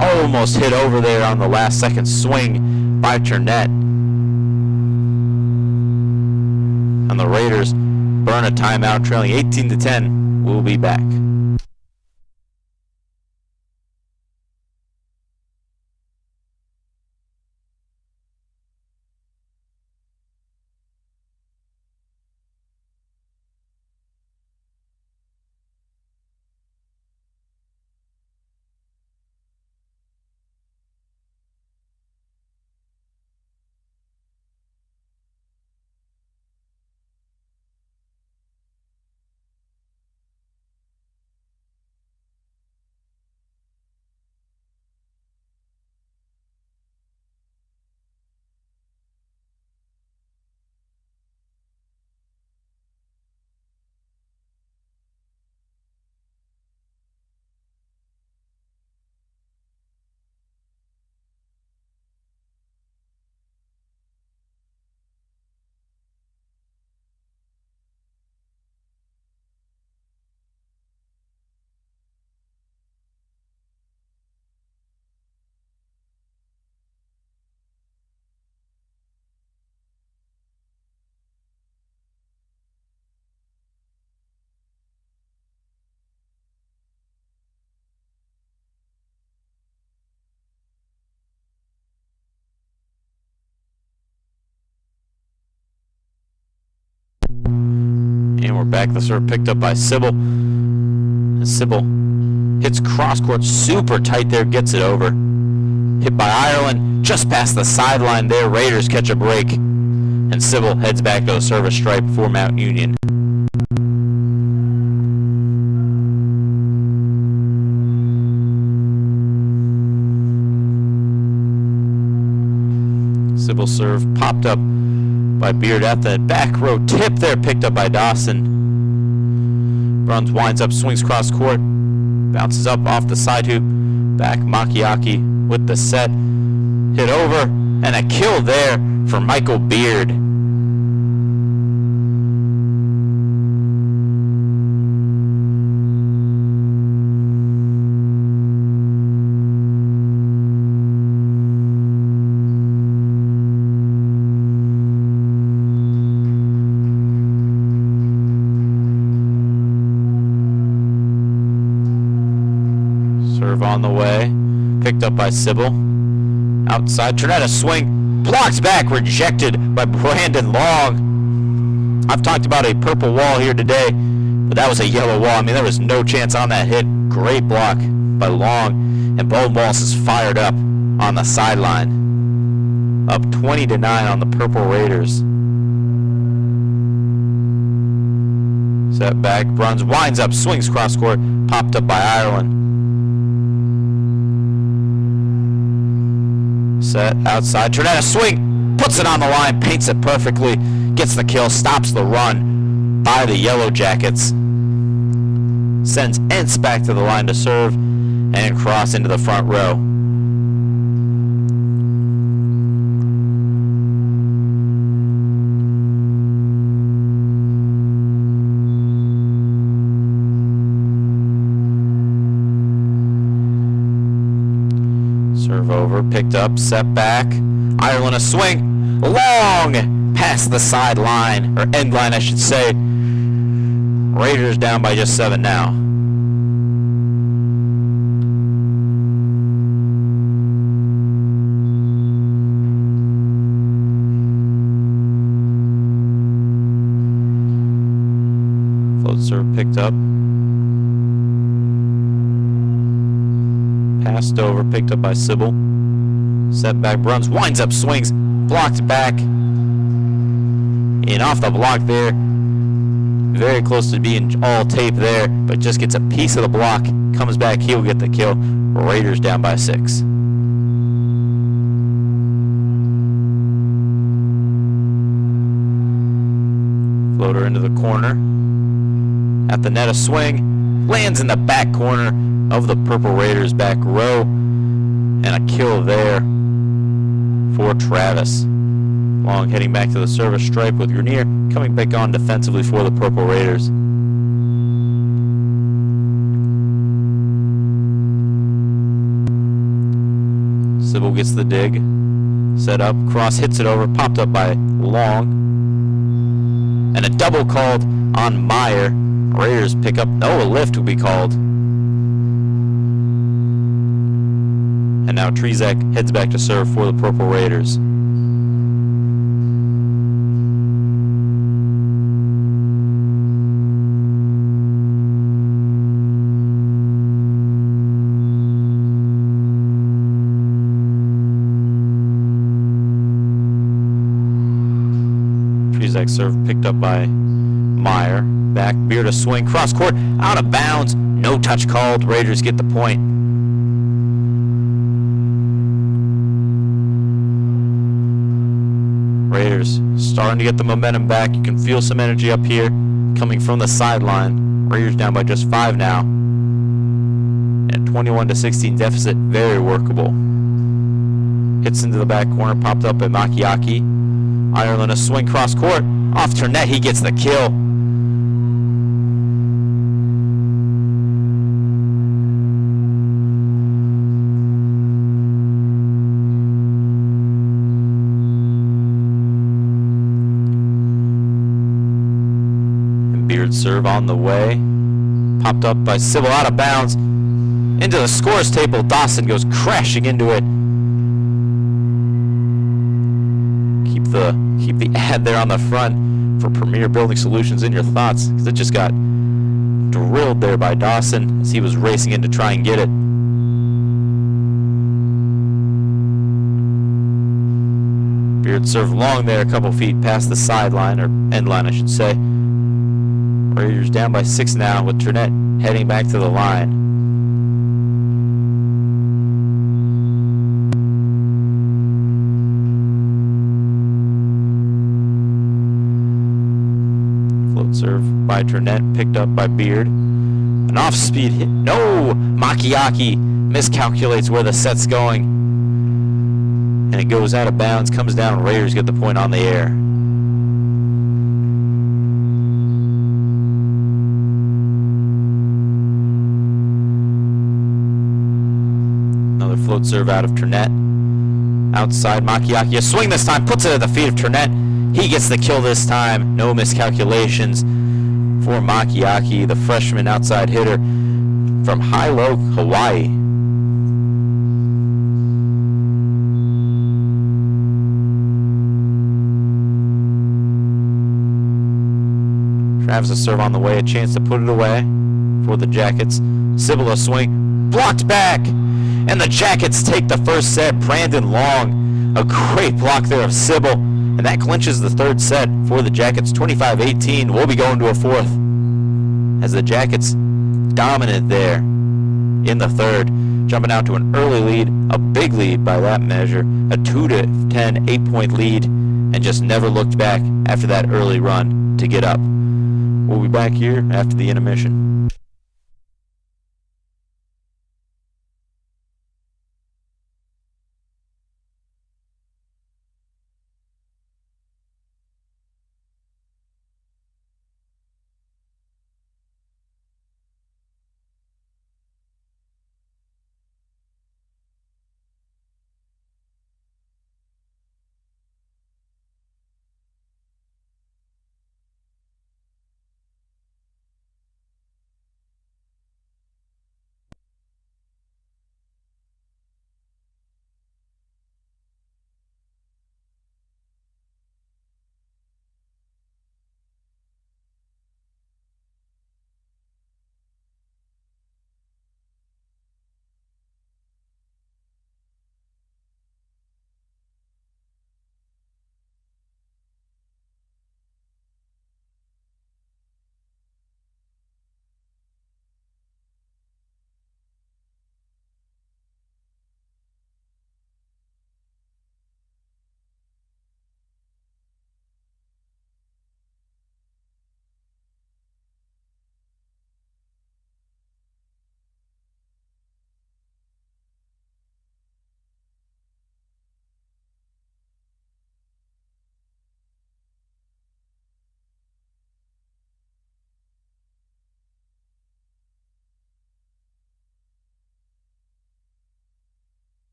Almost hit over there on the last second swing by Turnett. And the Raiders burn a timeout, trailing 18-10. We'll be back. And we're back. The serve picked up by Sybil. And Sybil hits cross court super tight there, gets it over. Hit by Ireland, just past the sideline there. Raiders catch a break. And Sybil heads back to the service stripe for Mount Union. Sybil serve popped up by Beard at the back row. Tip there picked up by Dawson. Bruns winds up, swings cross court, bounces up off the side hoop. Back Makiaki with the set. Hit over, and a kill there for Michael Beard. picked up by Sybil. Outside, Trinetta swing, blocked back, rejected by Brandon Long. I've talked about a purple wall here today, but that was a yellow wall. I mean, there was no chance on that hit. Great block by Long, and Baldwin Wallace is fired up on the sideline. Up 20-9 on the Purple Raiders. Set back, Bruns winds up, swings cross court, popped up by Ireland. Set outside, Trinetta swing, puts it on the line, paints it perfectly, gets the kill, stops the run by the Yellow Jackets. Sends Entz back to the line to serve and cross into the front row. Serve over, picked up, set back. Ireland a swing, long past the sideline, or end line I should say. Raiders down by just 7 now. Float serve picked up. Passed over, picked up by Sybil. Set back, Bruns winds up, swings, blocked back. And off the block there. Very close to being all tape there, but just gets a piece of the block. Comes back, he'll get the kill. Raiders down by 6. Floater into the corner. At the net, a swing. Lands in the back corner of the Purple Raiders back row. And a kill there for Travis. Long heading back to the service stripe with Grenier coming back on defensively for the Purple Raiders. Sybil gets the dig. Set up, cross hits it over, popped up by Long. And a double called on Meyer. Raiders pick up, a lift will be called. And now Trzak heads back to serve for the Purple Raiders. Trzak serve picked up by Meyer. Back, Beard a swing, cross court, out of bounds. No touch called. Raiders get the point. Raiders starting to get the momentum back. You can feel some energy up here coming from the sideline. Raiders down by just 5 now. And 21-16 deficit, very workable. Hits into the back corner, popped up by Makiaki. Ireland a swing cross court. Off Turnett, he gets the kill. Beard serve on the way. Popped up by Sybil, out of bounds. Into the scores table. Dawson goes crashing into it. Keep the ad there on the front for Premier Building Solutions in your thoughts, because it just got drilled there by Dawson as he was racing in to try and get it. Beard serve long there, a couple feet past the sideline, or end line I should say. Raiders down by 6 now with Turnett heading back to the line. Float serve by Turnett, picked up by Beard. An off-speed hit. No! Makiaki miscalculates where the set's going. And it goes out of bounds, comes down, Raiders get the point on the air. Float serve out of Turnett. Outside, Makiaki. A swing this time, puts it at the feet of Turnett. He gets the kill this time. No miscalculations for Makiaki, the freshman outside hitter from Hilo, Hawaii. has a serve on the way, a chance to put it away for the Jackets. Sybil a swing, blocked back, and the Jackets take the first set. Brandon Long, a great block there of Sybil, and that clinches the third set for the Jackets. 25-18. We'll be going to a fourth as the Jackets dominant there in the third, jumping out to an early lead, a big lead by that measure, a 2-10 8-point lead, and just never looked back after that early run to get up. We'll be back here after the intermission.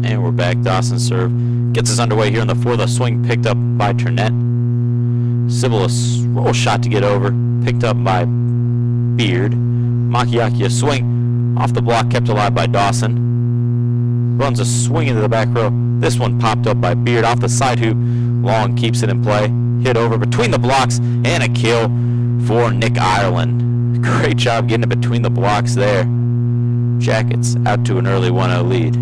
And we're back. Dawson serve gets us underway here in the fourth. A swing picked up by Turnett. Sybil a roll shot to get over, picked up by Beard. Makiaki a swing off the block, kept alive by Dawson. Runs a swing into the back row. This one popped up by Beard off the side hoop. Long keeps it in play. Hit over between the blocks and a kill for Nick Ireland. Great job getting it between the blocks there. Jackets out to an early 1-0 lead.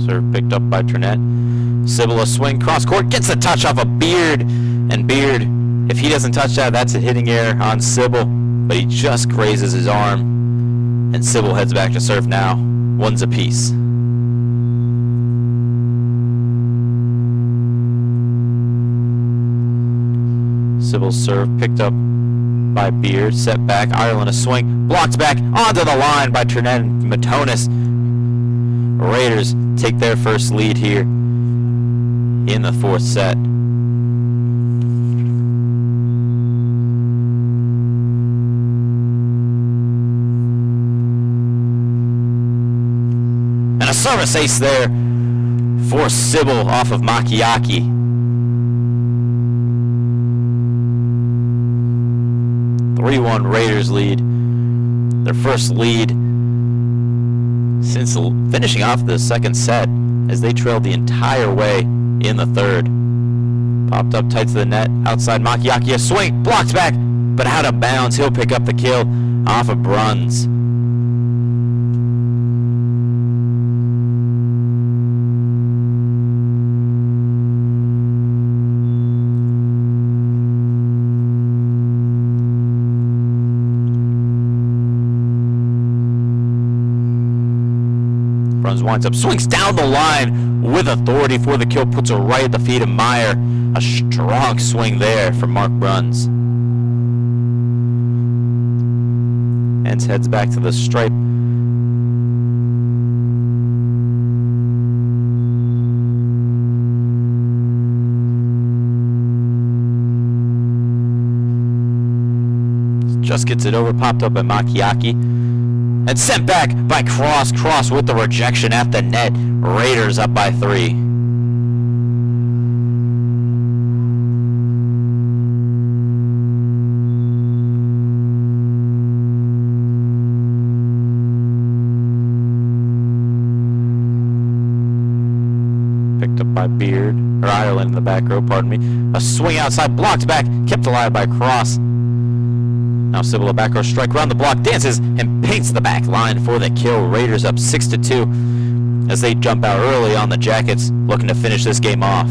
Serve picked up by Turnett. Sybil a swing cross court, gets a touch off of Beard, and Beard If he doesn't touch that, that's a hitting error on Sybil, but he just grazes his arm, and Sybil heads back to serve now. One's apiece. Sybil's serve picked up by Beard, set back, Ireland a swing, blocked back onto the line by Turnet and Matonis. Raiders take their first lead here in the fourth set. And a service ace there for Sybil off of Makiaki. 3-1 Raiders lead. Their first lead since finishing off the second set, as they trailed the entire way in the third. Popped up tight to the net, outside Makiaki, a swing, blocked back, but out of bounds. He'll pick up the kill off of Bruns. Bruns winds up, swings down the line with authority for the kill, puts it right at the feet of Meyer. A strong swing there from Mark Bruns. Hence heads back to the stripe. Just gets it over, popped up by Makiaki. And sent back by Cross. Cross with the rejection at the net. Raiders up by 3. Picked up by Beard, or Ireland in the back row, pardon me. A swing outside, blocked back, kept alive by Cross. Now Sybil a back row strike around the block, dances and paints the back line for the kill. Raiders up 6-2 as they jump out early on the Jackets, looking to finish this game off.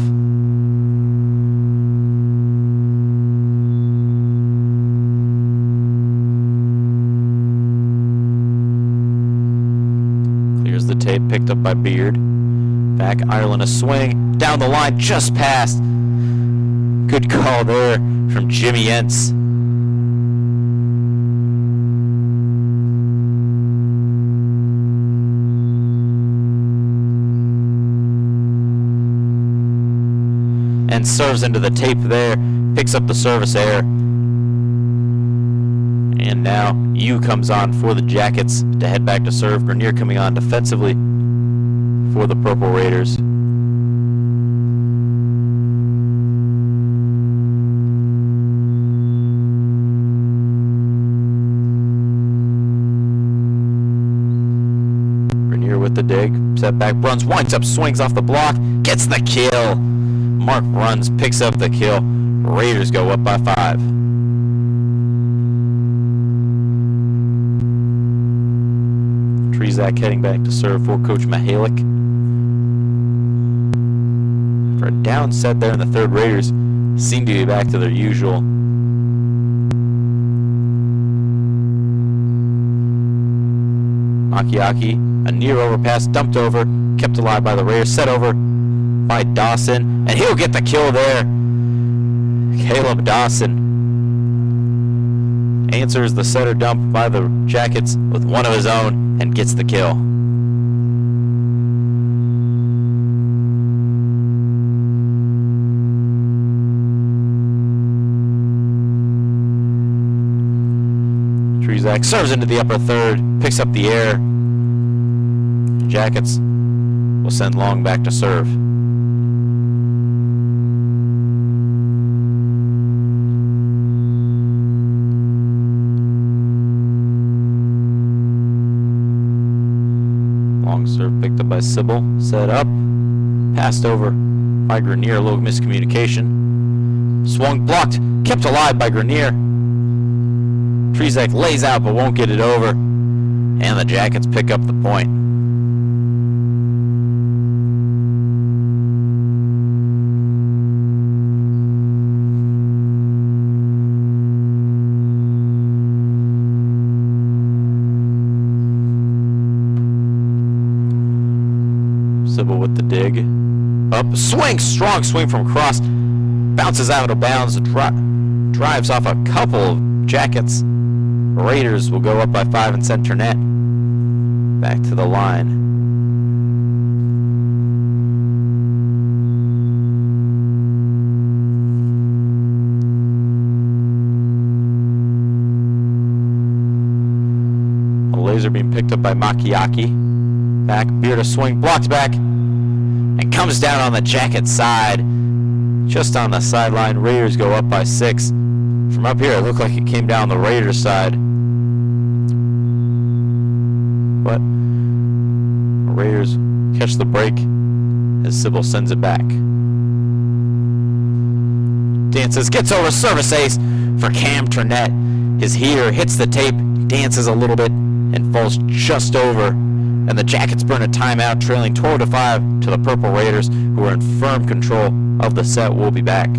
Clears the tape, picked up by Beard. Back Ireland a swing, down the line, just passed. Good call there from Jimmy Entz. And serves into the tape there, picks up the service error. And now Yu comes on for the Jackets to head back to serve. Grenier coming on defensively for the Purple Raiders. Grenier with the dig, set back, Bruns winds up, swings off the block, gets the kill. Mark Bruns picks up the kill. Raiders go up by 5. Trzak heading back to serve for Coach Mihalik. For a down set there in the third, Raiders seem to be back to their usual. Makiaki, a near overpass, dumped over, kept alive by the Raiders, set over by Dawson, and he'll get the kill there. Caleb Dawson answers the setter dump by the Jackets with one of his own and gets the kill. Trzak serves into the upper third, picks up the air. Jackets will send Long back to serve. Long serve picked up by Sybil, set up, passed over by Grenier, a little miscommunication. Swung, blocked, kept alive by Grenier. Trzak lays out but won't get it over, and the Jackets pick up the point. leg up, swing, strong swing from across, bounces out of bounds, drives off a couple of Jackets. Raiders will go up by 5 and send Turnett back to the line. A laser being picked up by Makiaki. Back, Beard a swing, blocked back, and comes down on the Jacket side. Just on the sideline, Raiders go up by 6. From up here, it looked like it came down the Raiders side. But Raiders catch the break as Sybil sends it back. Dances, gets over, service ace for Cam Turnett. His heater hits the tape, dances a little bit, and falls just over. And the Jackets burn a timeout, trailing 12-5 to the Purple Raiders, who are in firm control of the set. We'll be back.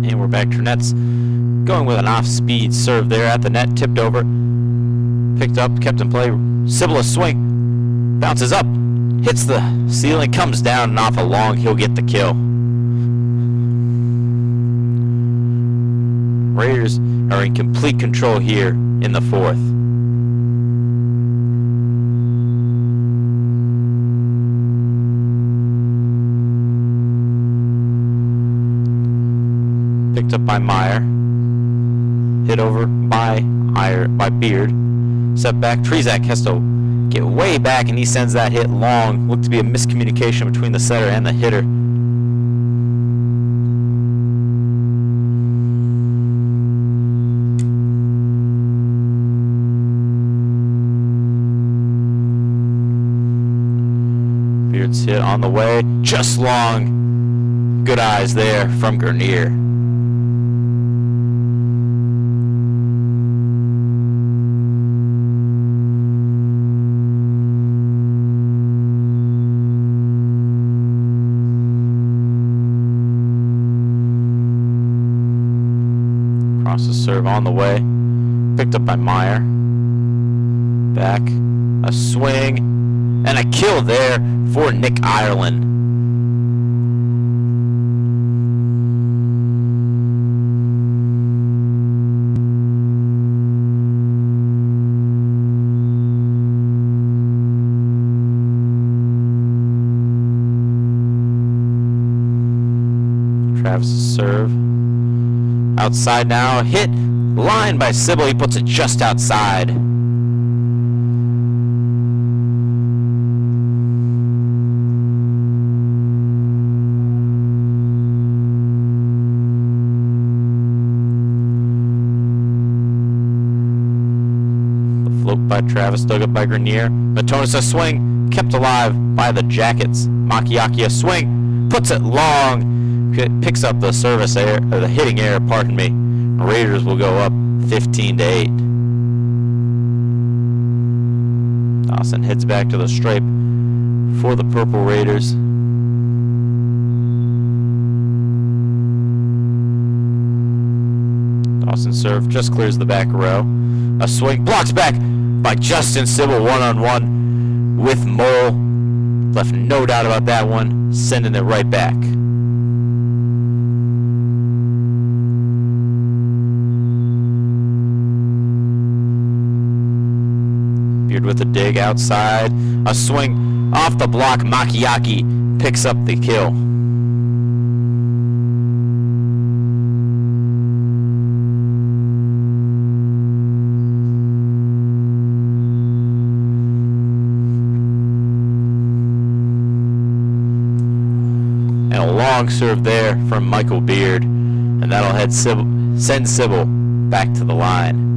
And we're back. Turnett's going with an off-speed serve there at the net, tipped over, picked up, kept in play. Sybil a swing, bounces up, hits the ceiling, comes down and off a long. He'll get the kill. Raiders are in complete control here in the fourth. Picked up by Meyer, hit over by Beard, set back. Trezak has to get way back, and he sends that hit long. Looked to be a miscommunication between the setter and the hitter. Beard's hit on the way, just long. Good eyes there from Grenier. The serve on the way, picked up by Meyer. Back, a swing, and a kill there for Nick Ireland. Travis' serve. Outside now, hit, line by Sybil, he puts it just outside. The float by Travis, dug up by Grenier. Matonis a swing, kept alive by the Jackets. Makiaki a swing, puts it long. Picks up the service air, or the hitting error, pardon me. Raiders will go up 15-8. Dawson heads back to the stripe for the Purple Raiders. Austin serve just clears the back row. A swing blocks back by Justin Sybil, one-on-one with Mole. Left no doubt about that one, sending it right back. Beard with a dig outside. A swing off the block. Makiaki picks up the kill. And a long serve there from Michael Beard. And that'll send Sybil back to the line.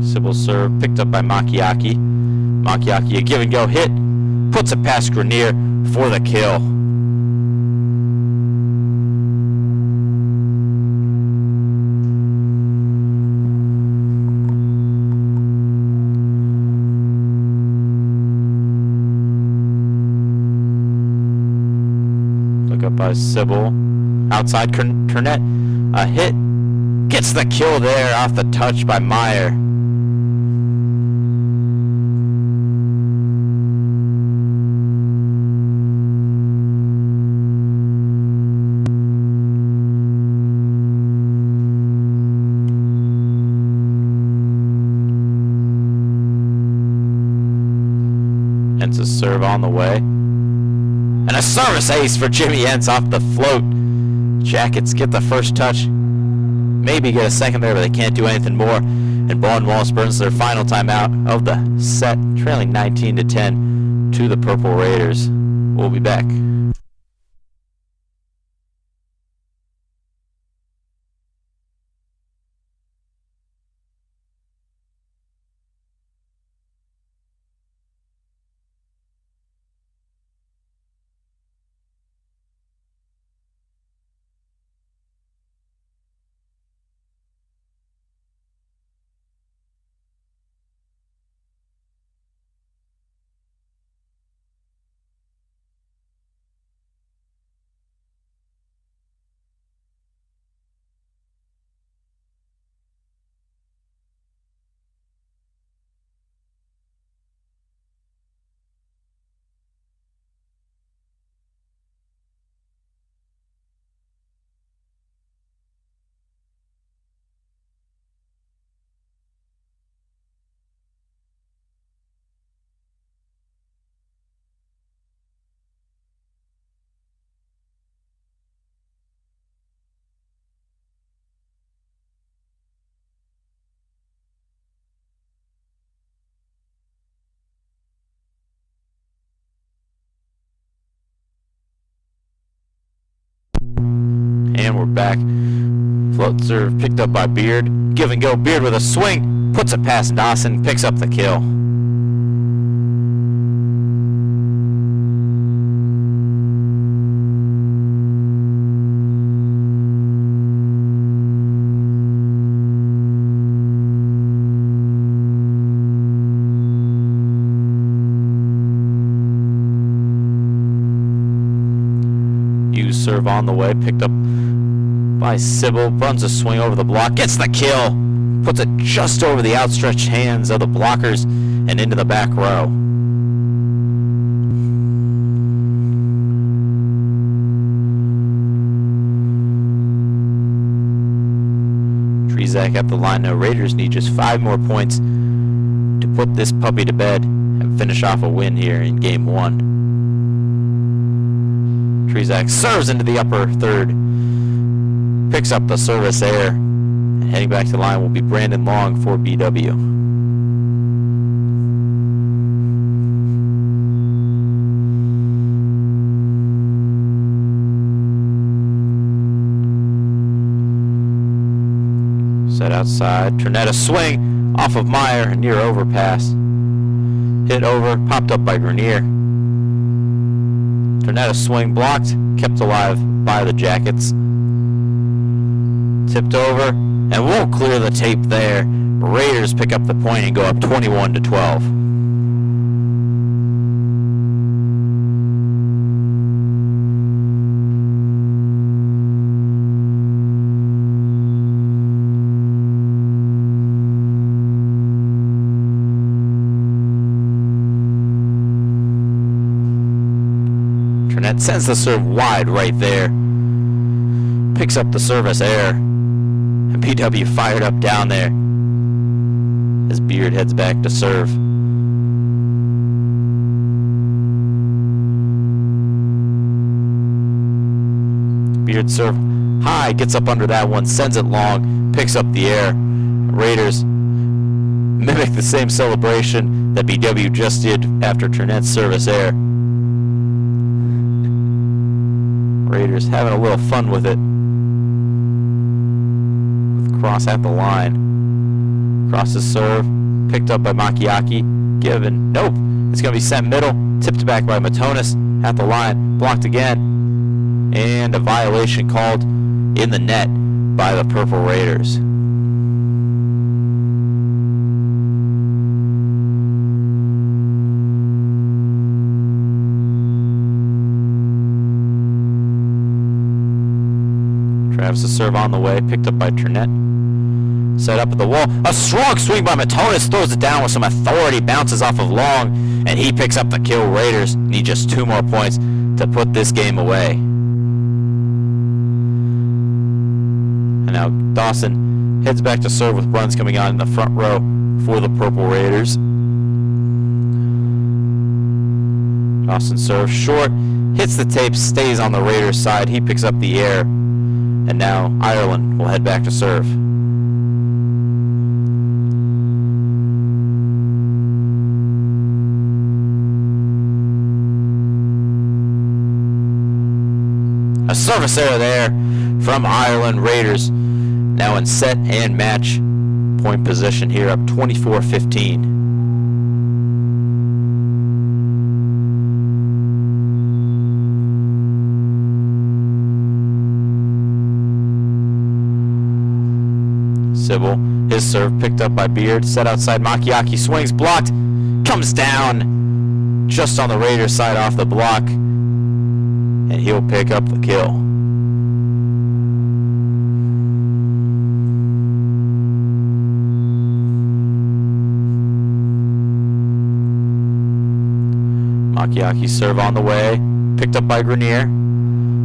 Sybil serve picked up by Makiaki. Makiaki, a give and go hit, puts it past Grenier for the kill. Look up by Sybil. Outside Cornett, a hit, gets the kill there off the touch by Meyer. Entz a serve on the way. And a service ace for Jimmy Entz off the float. Jackets get the first touch. Maybe get a second there, but they can't do anything more. And Baldwin Wallace burns their final timeout of the set, trailing 19-10 to the Purple Raiders. We'll be back. And we're back. Float serve picked up by Beard. Give and go. Beard with a swing. Puts it past Dawson. Picks up the kill. Serve on the way, picked up by Sybil, runs a swing over the block, gets the kill, puts it just over the outstretched hands of the blockers and into the back row. Trezak at the line now. Raiders need just 5 more points to put this puppy to bed and finish off a win here in game 1. Trezak serves into the upper third, picks up the service air, and heading back to the line will be Brandon Long for BW. Set outside, Ternetta swing off of Meyer, near overpass. Hit over, popped up by Grenier. Ternetta swing blocked, kept alive by the Jackets. Tipped over, and we'll clear the tape there. Raiders pick up the point and go up 21-12. Turnet sends the serve wide right there. Picks up the service air. And BW fired up down there as Beard heads back to serve. Beard serve high, gets up under that one, sends it long, picks up the air. Raiders mimic the same celebration that BW just did after Turnet's service air. Raiders having a little fun with it. With cross at the line. Crosses serve, picked up by Makiaki, given, nope, it's going to be sent middle, tipped back by Matonis at the line, blocked again, and a violation called in the net by the Purple Raiders. Travis' serve on the way, picked up by Turnet. Set up at the wall. A strong swing by Matonis, throws it down with some authority, bounces off of Long, and he picks up the kill. Raiders need just 2 more points to put this game away. And now Dawson heads back to serve with runs coming on in the front row for the Purple Raiders. Dawson serves short, hits the tape, stays on the Raiders side. He picks up the air. And now Ireland will head back to serve. A service error there from Ireland. Raiders now in set and match point position here, up 24-15. Sybil, his serve picked up by Beard, set outside Makiaki, swings, blocked, comes down just on the Raiders side off the block, and he'll pick up the kill. Makiaki serve on the way, picked up by Grenier,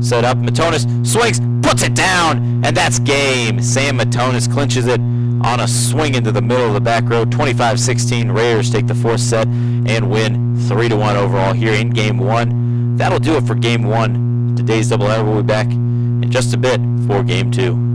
set up, Matonis swings, puts it down, and that's game. Sam Matonis clinches it on a swing into the middle of the back row. 25-16, Raiders take the 4th set and win 3-1 overall here in Game 1. That'll do it for Game 1. Today's doubleheader will be back in just a bit for Game 2.